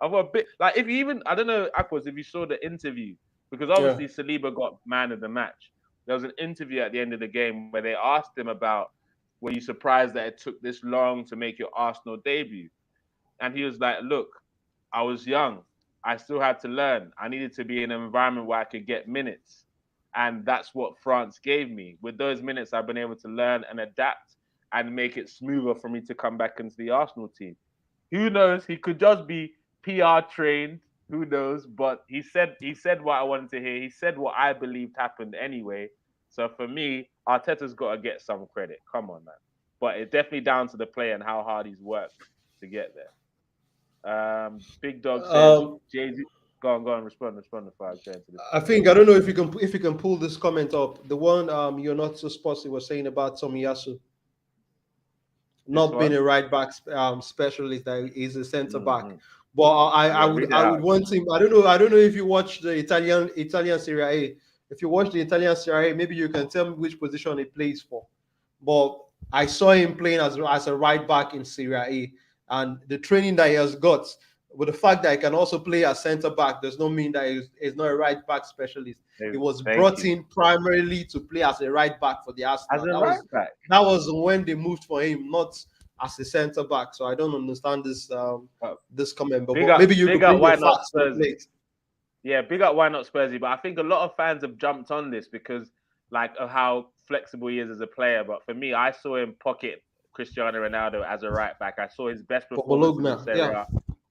I'm a bit like if you even I don't know, Akwas, if you saw the interview, because Yeah. obviously Saliba got man of the match. There was an interview at the end of the game where they asked him about were you surprised that it took this long to make your Arsenal debut? And he was like, look, I was young. I still had to learn. I needed to be in an environment where I could get minutes. And that's what France gave me. With those minutes, I've been able to learn and adapt and make it smoother for me to come back into the Arsenal team. Who knows? He could just be PR trained. Who knows? But he said what I wanted to hear. He said what I believed happened anyway. So for me, Arteta's got to get some credit. Come on, man. But it's definitely down to the player and how hard he's worked to get there. Big Dog says Jay-Z. Go on, respond before I go into this. I think I don't know if you can pull this comment up. The one you're not so sporty was saying about Tomiyasu not being a right back specialist, that he's a centre back. But I would want him. I don't know if you watch the Italian Serie A. If you watch the Italian Serie A, maybe you can tell me which position he plays for. But I saw him playing as a right back in Serie A, and the training that he has got, with the fact that he can also play as centre back, does not mean that he's not a right back specialist. He was brought in primarily to play as a right back for the Arsenal. As a right back. That was when they moved for him, not as a centre back. So I don't understand this comment. But maybe you could bring your facts to plate. Yeah, big up, why not Spursy? But I think a lot of fans have jumped on this because of how flexible he is as a player. But for me, I saw him pocket Cristiano Ronaldo as a right back. I saw his best performance in Serie A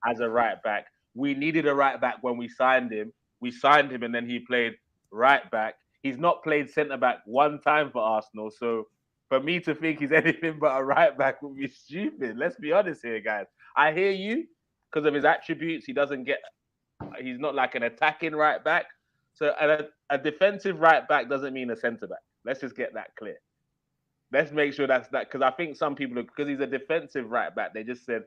as a right back. We needed a right back when we signed him. We signed him and then he played right back. He's not played centre back one time for Arsenal. So for me to think he's anything but a right back would be stupid. Let's be honest here, guys. I hear you because of his attributes. He's not like an attacking right back. So a defensive right back doesn't mean a centre back. Let's just get that clear. Let's make sure that's that, because I think some people, because he's a defensive right back, they just said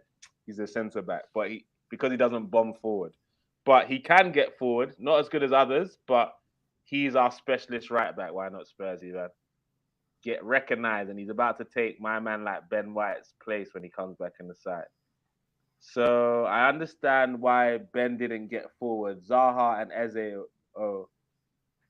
he's a centre back, but because he doesn't bomb forward. But he can get forward, not as good as others, but he's our specialist right back. Why not Spursy, man? Get recognised, and he's about to take my man like Ben White's place when he comes back in the side. So I understand why Ben didn't get forward. Zaha and Eze,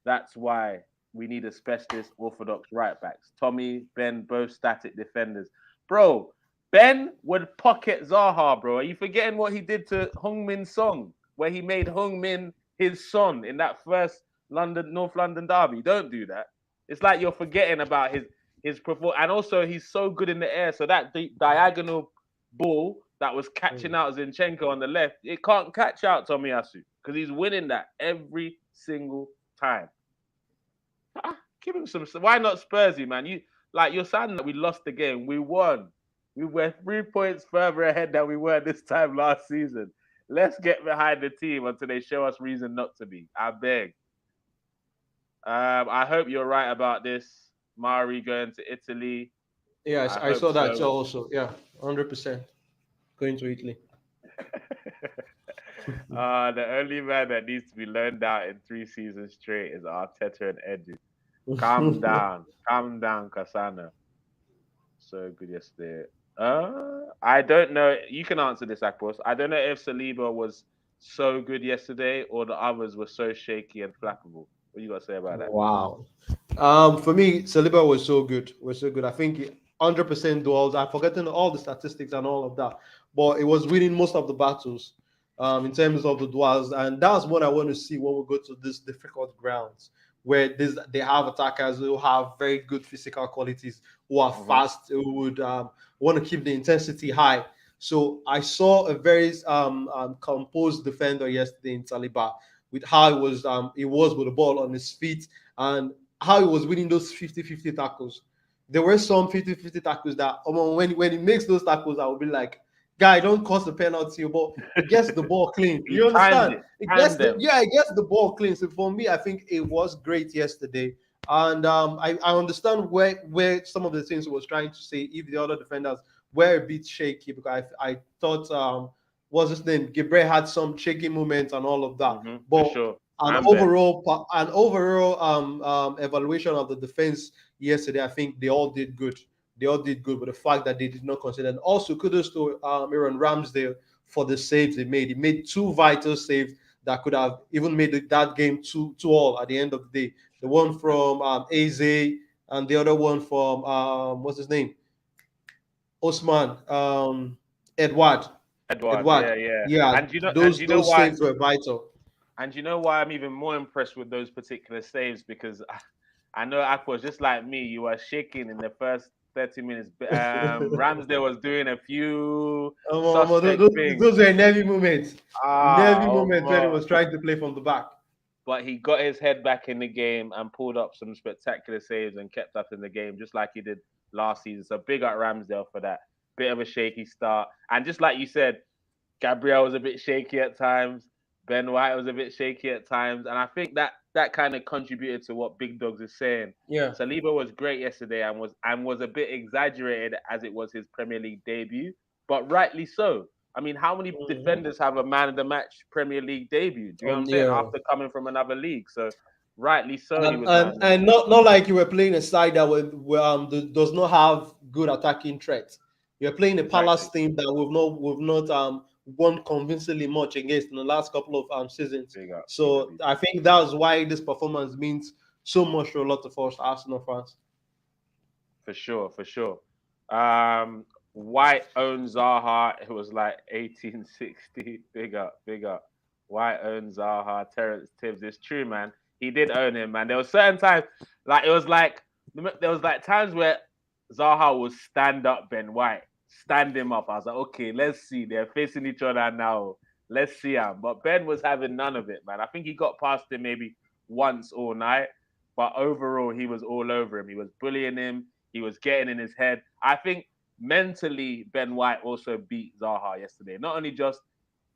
that's why we need a specialist orthodox right backs. Tommy, Ben, both static defenders. Bro, Ben would pocket Zaha, bro. Are you forgetting what he did to Heung-min Son, where he made Heung-min his son in that first North London derby? Don't do that. It's like you're forgetting about his performance. And also, he's so good in the air. So that diagonal ball that was catching out Zinchenko on the left, it can't catch out Tomiyasu because he's winning that every single time. Give him some. Why not Spursy, man? You're saying that we lost the game. We won. We were 3 points further ahead than we were this time last season. Let's get behind the team until they show us reason not to be. I beg. I hope you're right about this. Mari going to Italy. Yes, I saw that also. Yeah, 100% going to Italy. The only man that needs to be loaned out in 3 seasons straight is Arteta and Edu. Calm down, Cassano. So good yesterday. I don't know. You can answer this, Akpos. I don't know if Saliba was so good yesterday or the others were so shaky and flappable. What you got to say about that? Wow. For me, Saliba was so good. I think 100% duels. I've forgotten all the statistics and all of that, but it was winning most of the battles in terms of the duels, and that's what I want to see when we go to these difficult grounds where they have attackers who have very good physical qualities, who are fast, who would want to keep the intensity high. So I saw a very composed defender yesterday in Saliba, with how he was with the ball on his feet and how he was winning those 50-50 tackles. There were some 50-50 tackles that when he makes those tackles, I will be like, guy, don't cause the penalty, but he gets the ball clean. You understand? He gets the ball clean. So for me, I think it was great yesterday. And I understand where some of the things he was trying to say, if the other defenders were a bit shaky, because I thought what's his name? Gabriel had some shaky moments and all of that. But sure. an overall evaluation of the defense yesterday, I think they all did good. But the fact that they did not consider. And also kudos to Aaron Ramsdale for the saves they made. He made 2 vital saves that could have even made that game 2-2 at the end of the day. The one from Eze and the other one from what's his name? Osman Edward. Yeah. And those why saves were vital. And you know why I'm even more impressed with those particular saves? Because I know Akpos, just like me, you were shaking in the first 30 minutes. Ramsdale was doing a few those were nervy moments. When he was trying to play from the back. but he got his head back in the game and pulled up some spectacular saves and kept us in the game, just like he did last season. So big up Ramsdale for that. Bit of a shaky start. And just like you said, Gabriel was a bit shaky at times. Ben White was a bit shaky at times. And I think that kind of contributed to what Big Dogs is saying. Yeah. Saliba was great yesterday and was a bit exaggerated as it was his Premier League debut, but rightly so. I mean, how many Mhm. defenders have a man of the match Premier League debut? Do you know what I'm saying? Yeah. After coming from another league. So rightly so he And, was man and of the match. and not like you were playing a side that does not have good attacking threats. You're playing a Palace Exactly. team that we've not won convincingly much against in the last couple of seasons. Big up, So BWP. I think that's why this performance means so much to a lot of us Arsenal fans. For sure, for sure. Um, White owns Zaha. It was like 1860. Big up, big up. White owns Zaha. Terrence Tibbs. It's true, man. He did own him, man. There was certain times, like it was like there was like times where Zaha would stand up Ben White, stand him up. I was like, okay, let's see. They're facing each other now. Let's see him. But Ben was having none of it, man. I think he got past him maybe once all night, but overall he was all over him. He was bullying him. He was getting in his head. I think mentally, Ben White also beat Zaha yesterday. Not only just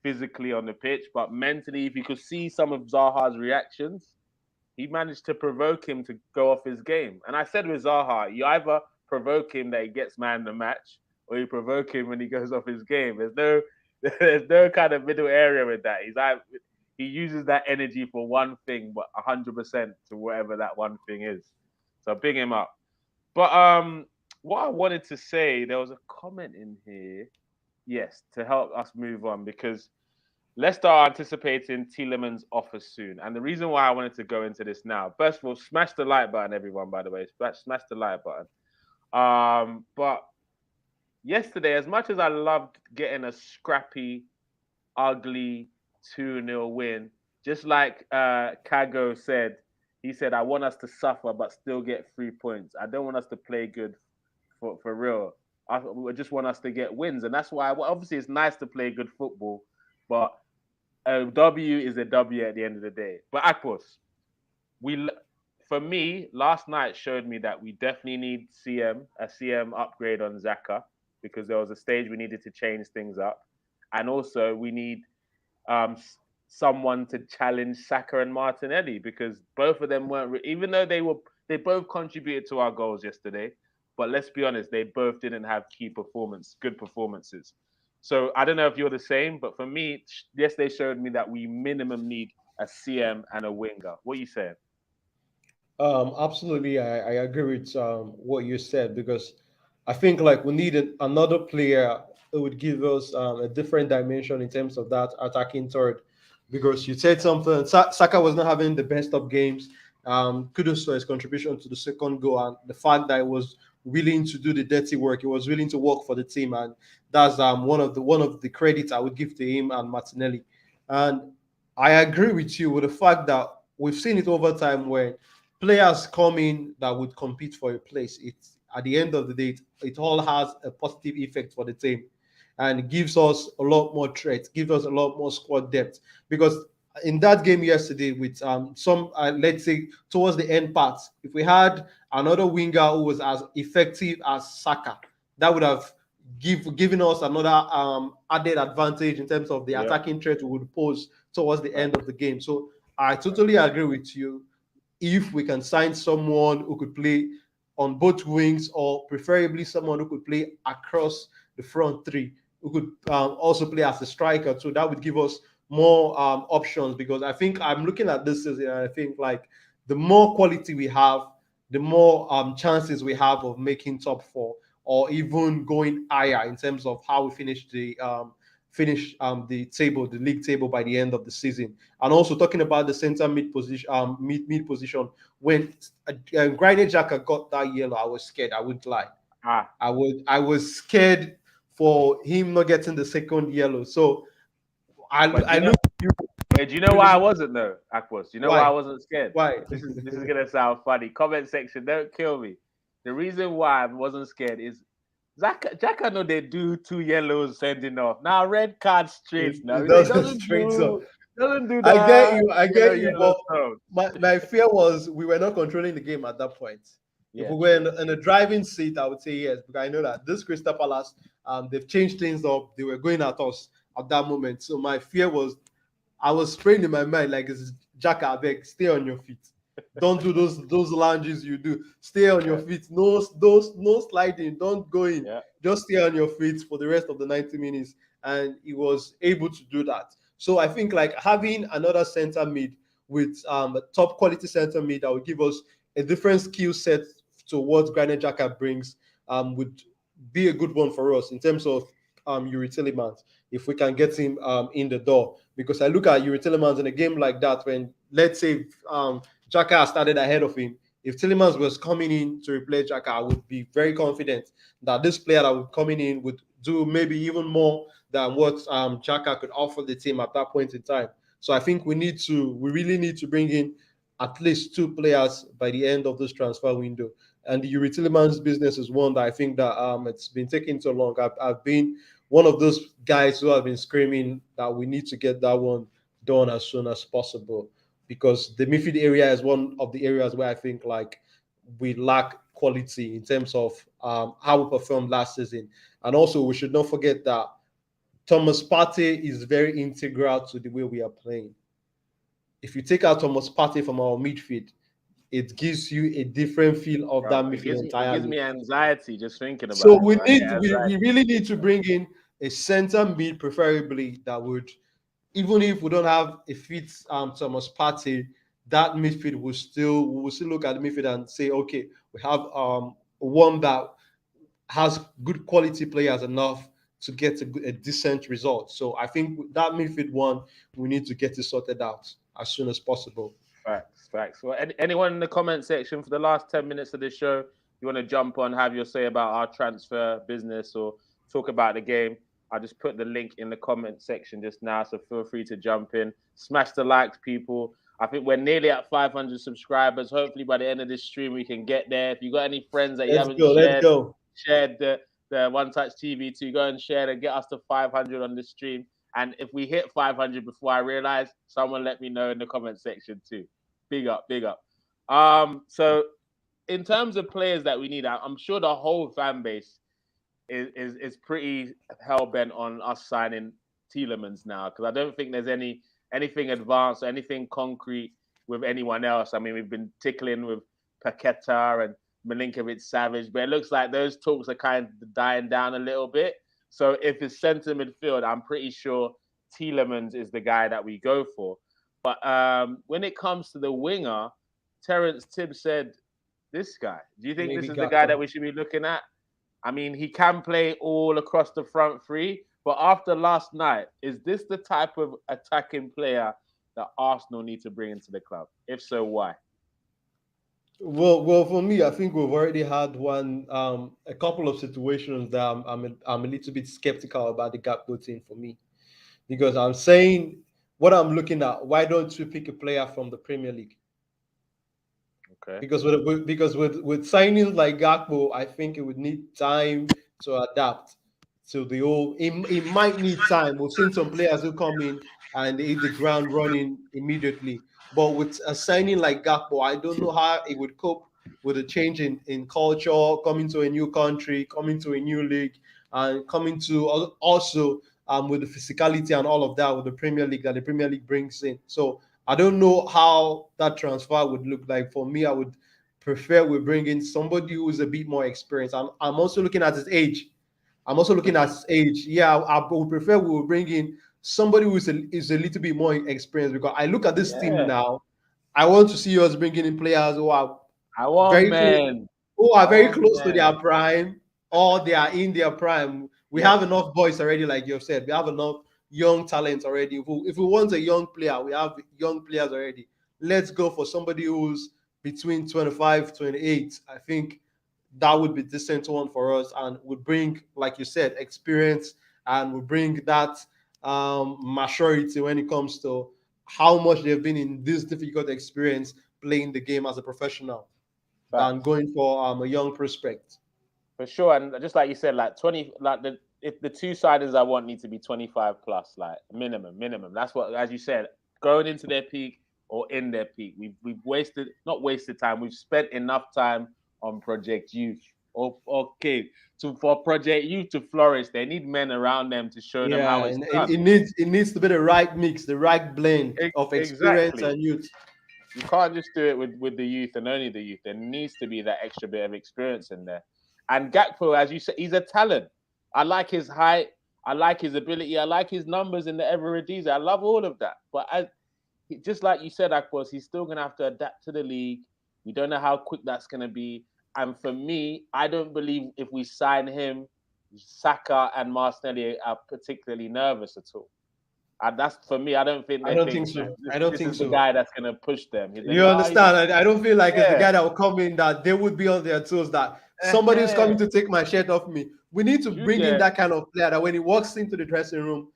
physically on the pitch, but mentally, if you could see some of Zaha's reactions, he managed to provoke him to go off his game. And I said with Zaha, you either provoke him that he gets man the match, or you provoke him when he goes off his game. There's no kind of middle area with that. He uses that energy for one thing, but 100% to whatever that one thing is. So big him up. But what I wanted to say, there was a comment in here, yes, to help us move on because Leicester are anticipating Tielemans' offer soon. And the reason why I wanted to go into this now, first of all, smash the like button, everyone, by the way. Smash the like button. But yesterday, as much as I loved getting a scrappy, ugly 2-0 win, just like Kago said, he said, I want us to suffer but still get 3 points. I don't want us to play good for real. I just want us to get wins. And that's why, well, obviously, it's nice to play good football, but a W is a W at the end of the day. But Akpos, we, for me, last night showed me that we definitely need a CM upgrade on Zaka because there was a stage we needed to change things up. And also, we need um, someone to challenge Saka and Martinelli because both of them weren't, even though they both contributed to our goals yesterday. But let's be honest, they both didn't have good performances. So I don't know if you're the same, but for me, yes, they showed me that we minimum need a CM and a winger. What are you saying? Absolutely, I agree with what you said because I think like we need another player who would give us a different dimension in terms of that attacking third. Because you said something, Saka was not having the best of games. Kudos for his contribution to the second goal and the fact that he was willing to do the dirty work. He was willing to work for the team, and that's one of the credits I would give to him and Martinelli. And I agree with you with the fact that we've seen it over time when players come in that would compete for a place. It's at the end of the day, it all has a positive effect for the team and gives us a lot more threats, gives us a lot more squad depth. Because in that game yesterday, with some let's say towards the end parts, if we had another winger who was as effective as Saka, that would have given us another added advantage in terms of the Yeah, attacking threat we would pose towards the right, end of the game. So I totally agree with you if we can sign someone who could play on both wings or preferably someone who could play across the front three, who could also play as a striker. So that would give us more options because I think I'm looking at this season and I think like the more quality we have, the more chances we have of making top four or even going higher in terms of how we finish the table, the league table by the end of the season. And also talking about the center mid position, mid position. When Granit Xhaka got that yellow, I was scared. I wouldn't lie. ah, I was scared for him not getting the second yellow. So but I look do you know why I really wasn't though, Akpos? Do you know why I why wasn't scared? why. This is gonna sound funny. Comment section, don't kill me. The reason why I wasn't scared is Jacka know they do two yellows sending off. Now red card straight now. It You know, he doesn't doesn't straight up. do Doesn't do I get that. you. I Yellow, get you. yellow But stone. my fear was we were not controlling the game at that point. If Yeah, we were true. in a driving seat, I would say yes, because I know that this Crystal Palace, they've changed things up. They were going at us at that moment. So my fear was, I was praying in my mind like, "Is Jack Abeg, stay on your feet. Don't do those lunges you do. Stay on your Yeah, feet. No sliding. Don't go in. yeah. Just stay on your feet for the rest of the 90 minutes." And he was able to do that. So I think like having another center mid with a top quality center mid that will give us a different skill set to what Granit Xhaka brings would be a good one for us in terms of Yuri Tielemans, if we can get him in the door. Because I look at Yuri Tielemans in a game like that, when let's say Xhaka started ahead of him, if Tielemans was coming in to replace Xhaka, I would be very confident that this player that would coming in would do maybe even more than what Xhaka could offer the team at that point in time. So I think we really need to bring in at least two players by the end of this transfer window. And the Yuri Tillemans business is one that I think that it's been taking so long. I've been one of those guys who have been screaming that we need to get that one done as soon as possible, because the midfield area is one of the areas where I think like we lack quality in terms of how we performed last season. And also we should not forget that Thomas Partey is very integral to the way we are playing. If you take out Thomas Partey from our midfield, it gives you a different feel of that Bro, midfield it gives entirely. me anxiety just thinking So about it. I get we anxiety. really need to bring in a center mid, preferably that would, even if we don't have a fit Thomas Partey, that midfield we will still look at the midfield and say, okay, we have one that has good quality players enough to get a decent result. So I think that midfield one, we need to get it sorted out as soon as possible. Facts, facts. Well, anyone in the comment section for the last 10 minutes of this show, you want to jump on, have your say about our transfer business or talk about the game, I just put the link in the comment section just now. So feel free to jump in. Smash the likes, people. I think we're nearly at 500 subscribers. Hopefully, by the end of this stream, we can get there. If you got any friends that you Let's haven't go. Let's go. shared the One Touch TV to, go and share and get us to 500 on the stream. And if we hit 500 before I realize, someone let me know in the comment section too. Big up, big up. So in terms of players that we need, I'm sure the whole fan base is pretty hell bent on us signing Tielemans now, because I don't think there's anything advanced or anything concrete with anyone else. I mean, we've been tickling with Paqueta and Milinkovic Savage, but it looks like those talks are kind of dying down a little bit. So if it's centre midfield, I'm pretty sure Tielemans is the guy that we go for. But when it comes to the winger, Terence Tibbs said, this guy. Do you think this Maybe is the guy that Gakpo. we should be looking at? I mean, he can play all across the front three, but after last night, is this the type of attacking player that Arsenal need to bring into the club? If so, why? Well, for me, I think we've already had a couple of situations that I'm a little bit skeptical about the Gakpo thing for me, because I'm saying what I'm looking at. Why don't we pick a player from the Premier League? Okay. Because with signings like Gakpo, I think it would need time to adapt to the old. It might need time. We've seen some players who come in and they hit the ground running immediately. But with a signing like Gakpo, I don't know how it would cope with a change in culture, coming to a new country, coming to a new league, and coming to also with the physicality and all of that with the Premier League that the Premier League brings in. So I don't know how that transfer would look like. For me, I would prefer we bring in somebody who is a bit more experienced. I'm also looking at his age. I'm also looking at his age. Yeah, I would prefer we will bring in somebody who is a little bit more experienced, because I look at this team Yeah. now. I want to see us bringing in players I want very close, men. who I are very want close to their men. prime, or they are in their prime. We Yep. have enough boys already, like you've said. We have enough young talents already. If we want a young player, we have young players already. Let's go for somebody who's between 25, 28. I think that would be decent one for us, and would bring, like you said, experience, and would bring that maturity when it comes to how much they've been in this difficult experience playing the game as a professional than Facts. going for a young prospect. For sure. And just like you said, like 20, like if the two siders I want need to be 25 plus, like minimum. That's what, as you said, going into their peak or in their peak. We've not wasted time. We've spent enough time on Project Youth. Okay, for Project Youth to flourish, they need men around them to show them how Yeah, it's and done. it needs to be the right mix, the right blend of experience Exactly. and youth. You can't just do it with the youth and only the youth. There needs to be that extra bit of experience in there. And Gakpo, as you said, he's a talent. I like his height. I like his ability. I like his numbers in the Everediza. I love all of that. But just like you said, Akpos, he's still going to have to adapt to the league. We don't know how quick that's going to be. And for me, I don't believe if we sign him, Saka and Martinelli are particularly nervous at all. And that's for me. I don't think I they don't think think so. I don't this think is the so. guy that's going to push them. They You go, oh, understand? I don't feel like it's the yeah, guy that will come in that they would be on their toes that somebody is coming to take my shirt off me. We need to you bring in get that kind of player that when he walks into the dressing room,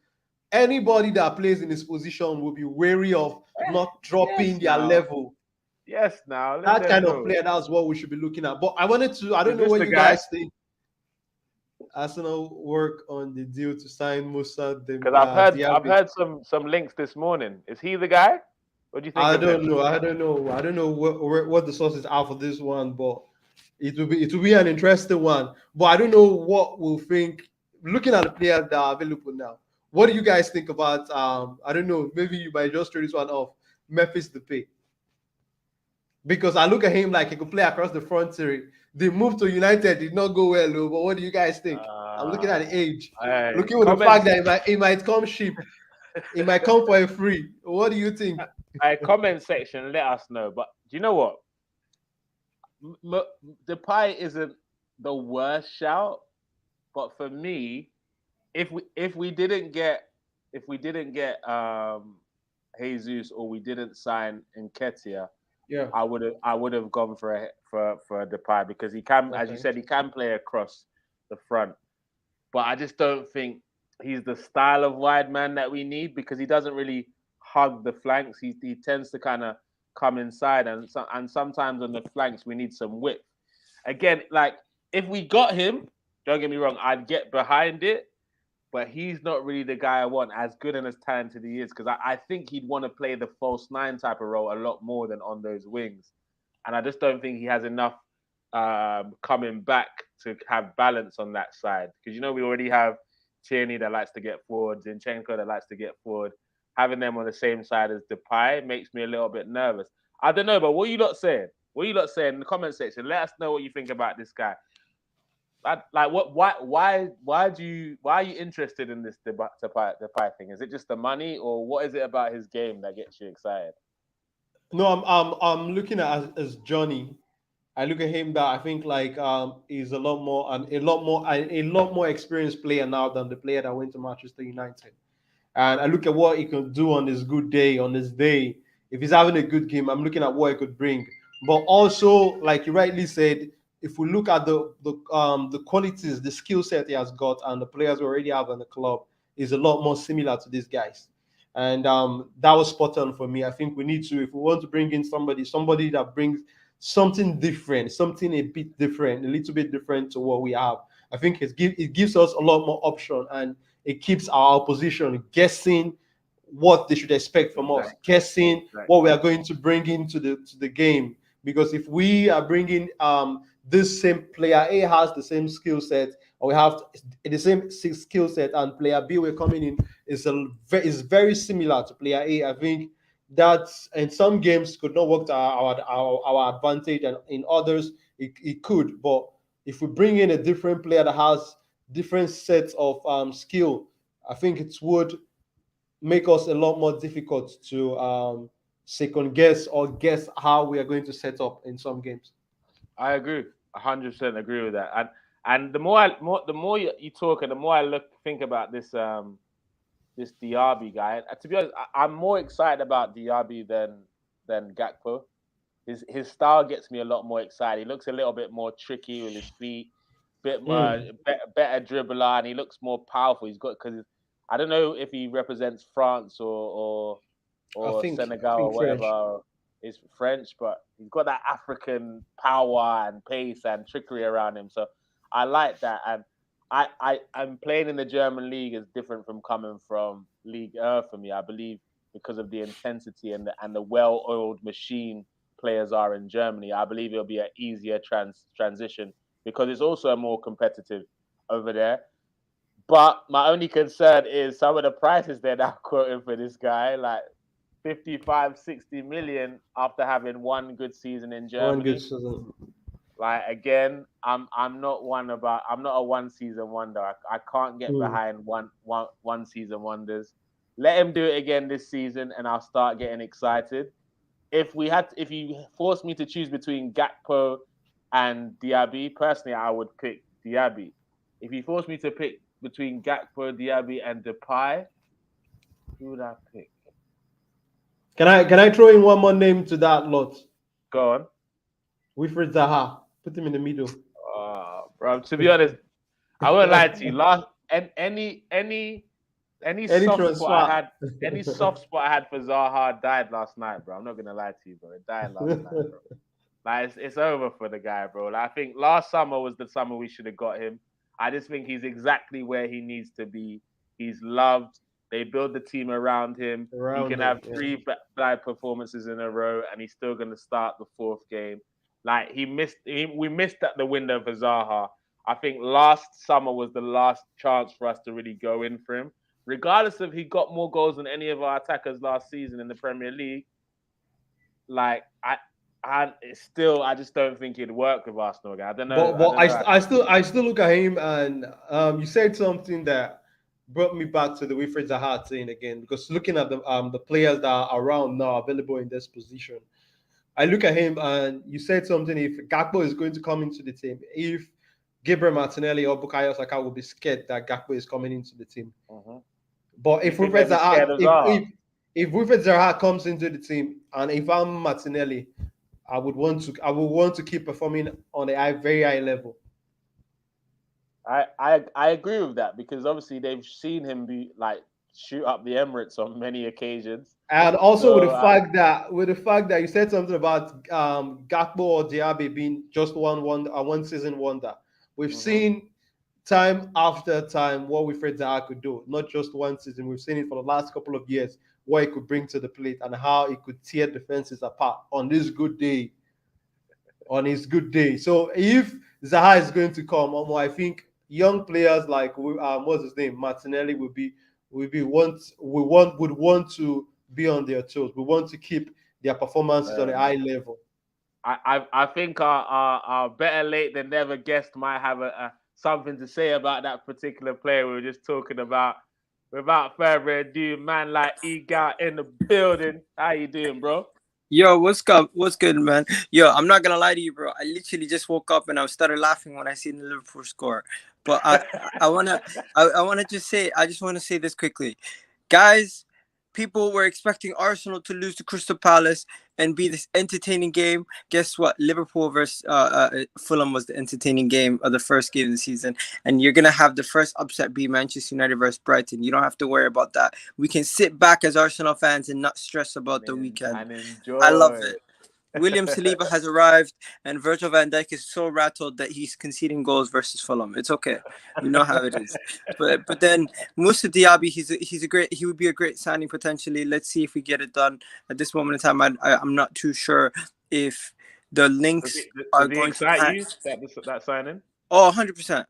anybody that plays in his position will be wary of not dropping yes their now, level. yes now. Let That them kind of know. player, that's what we should be looking at. But I don't Is know this what the you guy? guys think. Arsenal work on the deal to sign Musa Because I've Diaby. heard some links this morning. Is he the guy? What do you think I of him? don't know. I don't know what the sources are for this one, but it will be an interesting one. But I don't know what we'll think. Looking at the players that are available now, what do you guys think about? I don't know. Maybe you might just throw this one off. Memphis Depay, because I look at him like he could play across the front three. The move to United did not go well, though. But what do you guys think? I'm looking at the age, looking at the fact Comments. that it might come cheap, it might come for a free. What do you think? Comment section. Let us know. But do you know what? Depay isn't the worst shout, but for me, if we didn't get Jesus or we didn't sign Nketiah, Yeah. I would have gone for a Depay because he can, as you Okay. said, he can play across the front. But I just don't think he's the style of wide man that we need because he doesn't really hug the flanks. He tends to kind of come inside, and sometimes on the flanks we need some width. Again, like if we got him, don't get me wrong, I'd get behind it. But he's not really the guy I want, as good and as talented he is, because I think he'd want to play the false nine type of role a lot more than on those wings. And I just don't think he has enough coming back to have balance on that side. Because we already have Tierney that likes to get forward, Zinchenko that likes to get forward. Having them on the same side as Depay makes me a little bit nervous. I don't know, but what are you lot saying? What are you lot saying in the comment section? Let us know what you think about this guy. Like what? Why are you interested in this Depay thing? Is it just the money, or what is it about his game that gets you excited? No, I'm looking at as Johnny. I look at him that I think like he's a lot more experienced player now than the player that went to Manchester United. And I look at what he can do on his good day, on his day. If he's having a good game, I'm looking at what he could bring. But also, like you rightly said, if we look at the qualities, the skill set he has got, and the players we already have in the club, is a lot more similar to these guys. And that was spot on for me. I think we need to, if we want to bring in somebody that brings something different, something a bit different, a little bit different to what we have. I think it gives us a lot more option, and it keeps our opposition guessing what they should expect from us, Exactly. guessing what we are going to bring into the game. Because if we are bringing this same player A has the same skill set, or we have the same skill set, and player B we're coming in is very similar to player A, I think that in some games could not work to our advantage, and in others it could. But if we bring in a different player that has different sets of skill, I think it would make us a lot more difficult to second guess or guess how we are going to set up in some games. I agree. 100% agree with that. And the more you talk, and the more I think about this Diaby guy. To be honest, I'm more excited about Diaby than Gakpo. His style gets me a lot more excited. He looks a little bit more tricky with his feet, bit Mm. better dribbler, and he looks more powerful. He's got because I don't know if he represents France I or think I Senegal or think French. whatever. Is French, but he's got that African power and pace and trickery around him. So I like that, and I'm playing in the German league is different from coming from League for me. I believe because of the intensity and the well-oiled machine players are in Germany. I believe it'll be an easier transition because it's also more competitive over there. But my only concern is some of the prices they're now quoting for this guy, like 55, 60 million after having one good season in One good Germany. season. Like again, I'm not a one season wonder. I can't get behind one season wonders. Let him do it again this season, and I'll start getting excited. If you force me to choose between Gakpo and Diaby, personally, I would pick Diaby. If you force me to pick between Gakpo, Diaby, and Depay, who would I pick? Can I throw in one more name to that lot? Go on. Wilfred Zaha. Put him in the middle. Bro, to be honest, I won't lie to you. Last any soft spot I transfer. had, any soft spot I had for Zaha died last night, bro. I'm not gonna lie to you, bro. It died last night, bro. Like it's over for the guy, bro. Like, I think last summer was the summer we should have got him. I just think he's exactly where he needs to be. He's loved. They build the team around him. He can have three bad performances in a row, and he's still gonna start the fourth game. Like we missed at the window for Zaha. I think last summer was the last chance for us to really go in for him. Regardless of he got more goals than any of our attackers last season in the Premier League, like I just don't think it'd work with Arsenal again. I don't know. But I still look at him, and you said something that brought me back to the Wilfred Zaha thing again, because looking at the players that are around now available in this position, I look at him and you said something. If Gakpo is going to come into the team, if Gabriel Martinelli or Bukayo Saka will be scared that Gakpo is coming into the team. But if Wilfred Zaha, if Wilfred Zaha comes into the team, and if I'm Martinelli, I would want to keep performing on a very high level. I agree with that, because obviously they've seen him shoot up the Emirates on many occasions. And also with the fact that you said something about Gakpo or Diaby being just one season wonder. We've seen time after time what Wilfred Zaha could do, not just one season. We've seen it for the last couple of years, what he could bring to the plate and how he could tear defenses apart on this good day. On his good day. So if Zaha is going to come, I think young players like what's his name, Martinelli would want to be on their toes. We want to keep their performances on a high level. I think our better late than never guest might have something to say about that particular player we were just talking about. Without further ado, man like Iga in the building. How you doing, bro? Yo, what's up? What's good, man? Yo, I'm not gonna lie to you, bro. I literally just woke up and I started laughing when I seen the Liverpool score. But I just wanna say this quickly, guys. People were expecting Arsenal to lose to Crystal Palace and be this entertaining game. Guess what? Liverpool versus Fulham was the entertaining game of the first game of the season. And you're going to have the first upset be Manchester United versus Brighton. You don't have to worry about that. We can sit back as Arsenal fans and not stress about the weekend. And enjoy. I love it. William Saliba has arrived, and Virgil van Dijk is so rattled that he's conceding goals versus Fulham. It's okay, we know how it is. But then Moussa Diaby, he would be a great signing potentially. Let's see if we get it done. At this moment in time, I'm not too sure if the links are going to excite you that signing. Oh, 100%.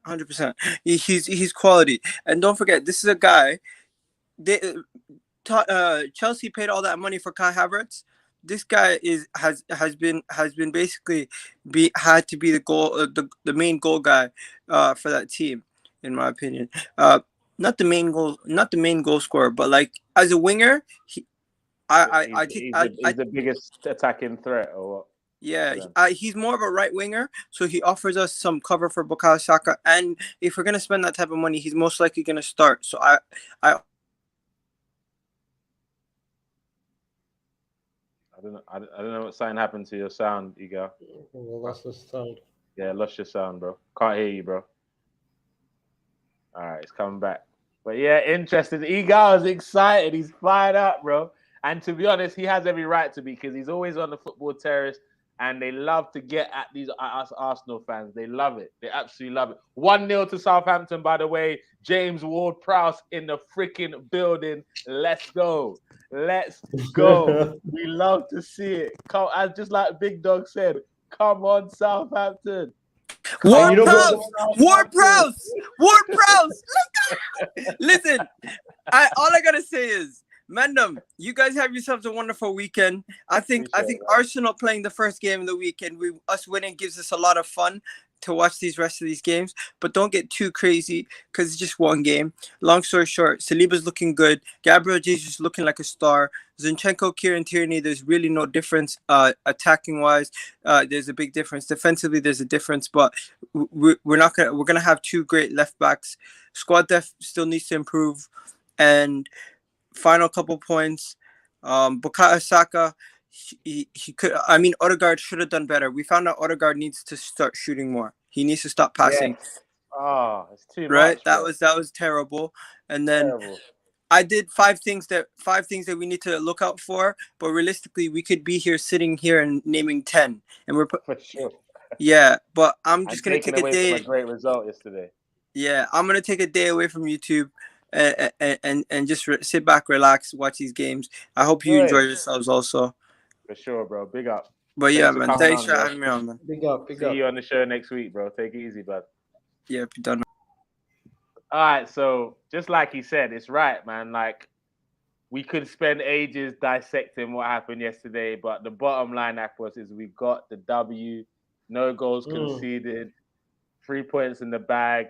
He's quality, and don't forget, this is a guy. Chelsea paid all that money for Kai Havertz. This guy has been basically had to be the goal the main goal guy for that team, in my opinion. Not the main goal scorer, but like as a winger, he's the biggest attacking threat, or what? Yeah, he's more of a right winger, so he offers us some cover for Bukayo Saka, and if we're gonna spend that type of money, he's most likely gonna start. So I don't know what sign happened to your sound, Iga. Well, that's the sound. Yeah, lost your sound, bro. Can't hear you, bro. All right, it's coming back. But yeah, interesting. Iga is excited. He's fired up, bro. And to be honest, he has every right to be, because he's always on the football terrace and they love to get at us Arsenal fans. They love it. They absolutely love it. 1-0 to Southampton, by the way. James Ward-Prowse in the freaking building. Let's go. Let's go. We love to see it. Come, as just like Big Dog said, come on, Southampton. Ward-Prowse! Ward-Prowse! Ward-Prowse! Listen, all I gotta say is, Mandem, you guys have yourselves a wonderful weekend. I think Arsenal playing the first game of the weekend, us winning gives us a lot of fun to watch these rest of these games. But don't get too crazy because it's just one game. Long story short, Saliba's looking good. Gabriel Jesus looking like a star. Zinchenko, Kieran Tierney, there's really no difference attacking wise. There's a big difference. Defensively, there's a difference, but we're gonna have two great left backs. Squad depth still needs to improve. And final couple points. Bukayo Saka, he could. I mean, Odegaard should have done better. We found out Odegaard needs to start shooting more. He needs to stop passing. Yes. Oh, it's too right. much. That was terrible. And then I did five things that we need to look out for. But realistically, we could be here sitting here and naming 10, and we're for sure. Yeah, but I'm just gonna take a day. From a great result yesterday. Yeah, I'm gonna take a day away from YouTube. And just sit back, relax, watch these games. I hope you enjoy yourselves also. For sure, bro. Big up. But yeah, man. Thanks for having me on, man. Big up. See you on the show next week, bro. Take it easy, bud. Yeah, be done. All right, so just like he said, it's right, man. Like, we could spend ages dissecting what happened yesterday, but the bottom line, Akpos, is we got the W. No goals conceded. 3 points in the bag.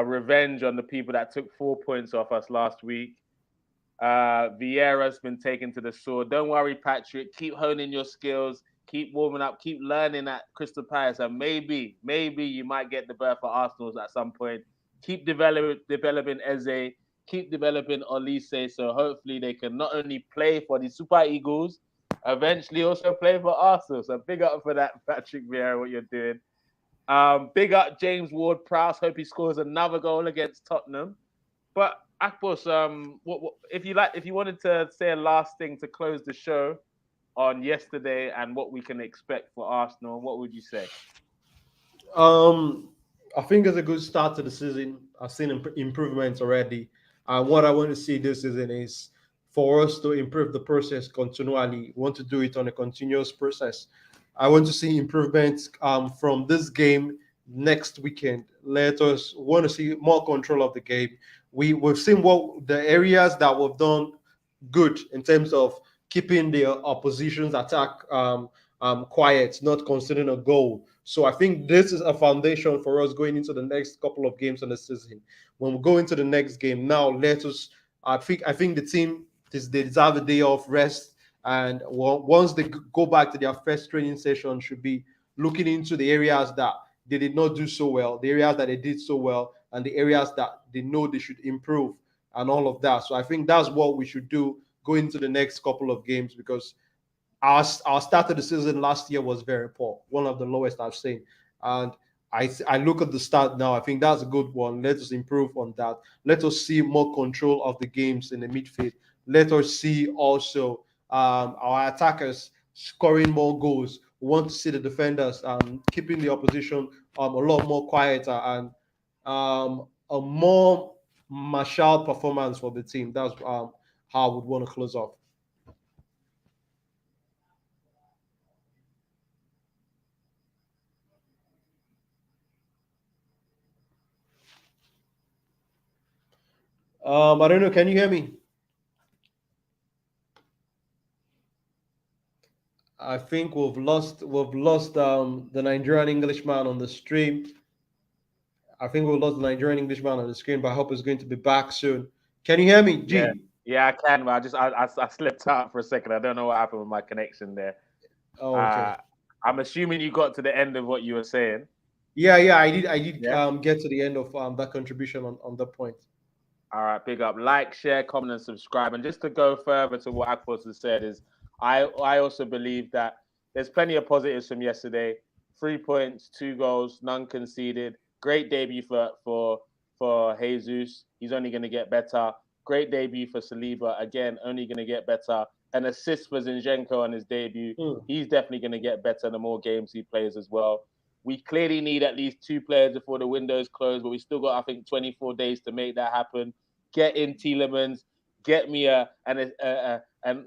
Revenge on the people that took 4 points off us last week. Vieira's been taken to the sword. Don't worry, Patrick. Keep honing your skills. Keep warming up. Keep learning at Crystal Palace. And maybe you might get the berth for Arsenal at some point. Keep developing Eze. Keep developing Olise. So hopefully they can not only play for the Super Eagles, eventually also play for Arsenal. So big up for that, Patrick Vieira, what you're doing. Big up James Ward-Prowse. Hope he scores another goal against Tottenham. But Akpos, if you wanted to say a last thing to close the show on yesterday and what we can expect for Arsenal, what would you say? I think it's a good start to the season. I've seen improvements already. And what I want to see this season is for us to improve the process continually. We want to do it on a continuous process. I want to see improvements from this game next weekend. Let us want to see more control of the game. We've seen what the areas that we've done good in terms of keeping the opposition's attack quiet, not conceding a goal. So I think this is a foundation for us going into the next couple of games in the season. When we go into the next game, now let us. I think the team they deserve a day off rest. And once they go back to their first training session, should be looking into the areas that they did not do so well, the areas that they did so well, and the areas that they know they should improve, and all of that. So I think that's what we should do going into the next couple of games, because our start of the season last year was very poor, one of the lowest I've seen. And I look at the start now. I think that's a good one. Let us improve on that. Let us see more control of the games in the midfield. Let us see also our attackers scoring more goals. We want to see the defenders keeping the opposition a lot more quieter and a more martial performance for the team. That's how I would want to close off. I don't know. Can you hear me? I think we've lost the Nigerian Englishman on the stream. I think we've lost the Nigerian Englishman on the screen, but I hope it's going to be back soon. Can you hear me, G? Yeah, I can. But I slipped out for a second. I don't know what happened with my connection there. Oh, okay. I'm assuming you got to the end of what you were saying. Yeah, I did. Get to the end of that contribution on that point. All right, big up. Like, share, comment, and subscribe. And just to go further to what Akpos has said is, I also believe that there's plenty of positives from yesterday. 3 points, 2 goals, none conceded. Great debut for Jesus. He's only going to get better. Great debut for Saliba. Again, only going to get better. an assist for Zinchenko on his debut. He's definitely going to get better the more games he plays as well. We clearly need at least 2 players before the window's closed, but we still got, I think, 24 days to make that happen. Get in Tielemans, get me and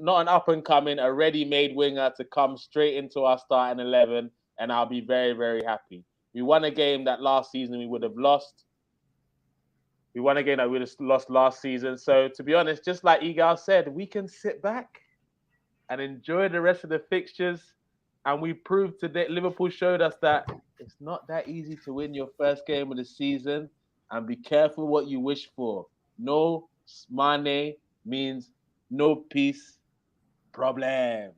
not an up-and-coming, a ready-made winger to come straight into our starting 11, and I'll be very, very happy. We won a game that last season we would have lost. We won a game that we would have lost last season. So, to be honest, just like Igal said, we can sit back and enjoy the rest of the fixtures. And we proved today, Liverpool showed us that it's not that easy to win your first game of the season. And be careful what you wish for. No Mane means no peace, problems.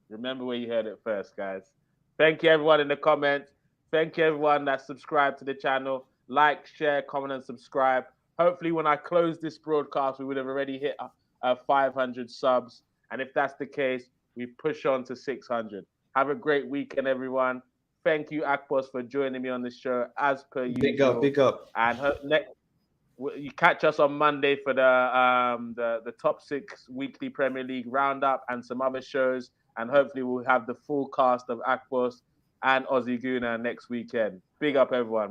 Remember where you heard it first, guys. Thank you, everyone in the comments. Thank you, everyone that subscribed to the channel. Like, share, comment, and subscribe. Hopefully, when I close this broadcast, we would have already hit 500 subs. And if that's the case, we push on to 600. Have a great weekend, everyone. Thank you, Akpos, for joining me on the show, as per usual. Big up. And you catch us on Monday for the top 6 weekly Premier League roundup and some other shows. And hopefully we'll have the full cast of Akpos and Aussie Gooner next weekend. Big up, everyone.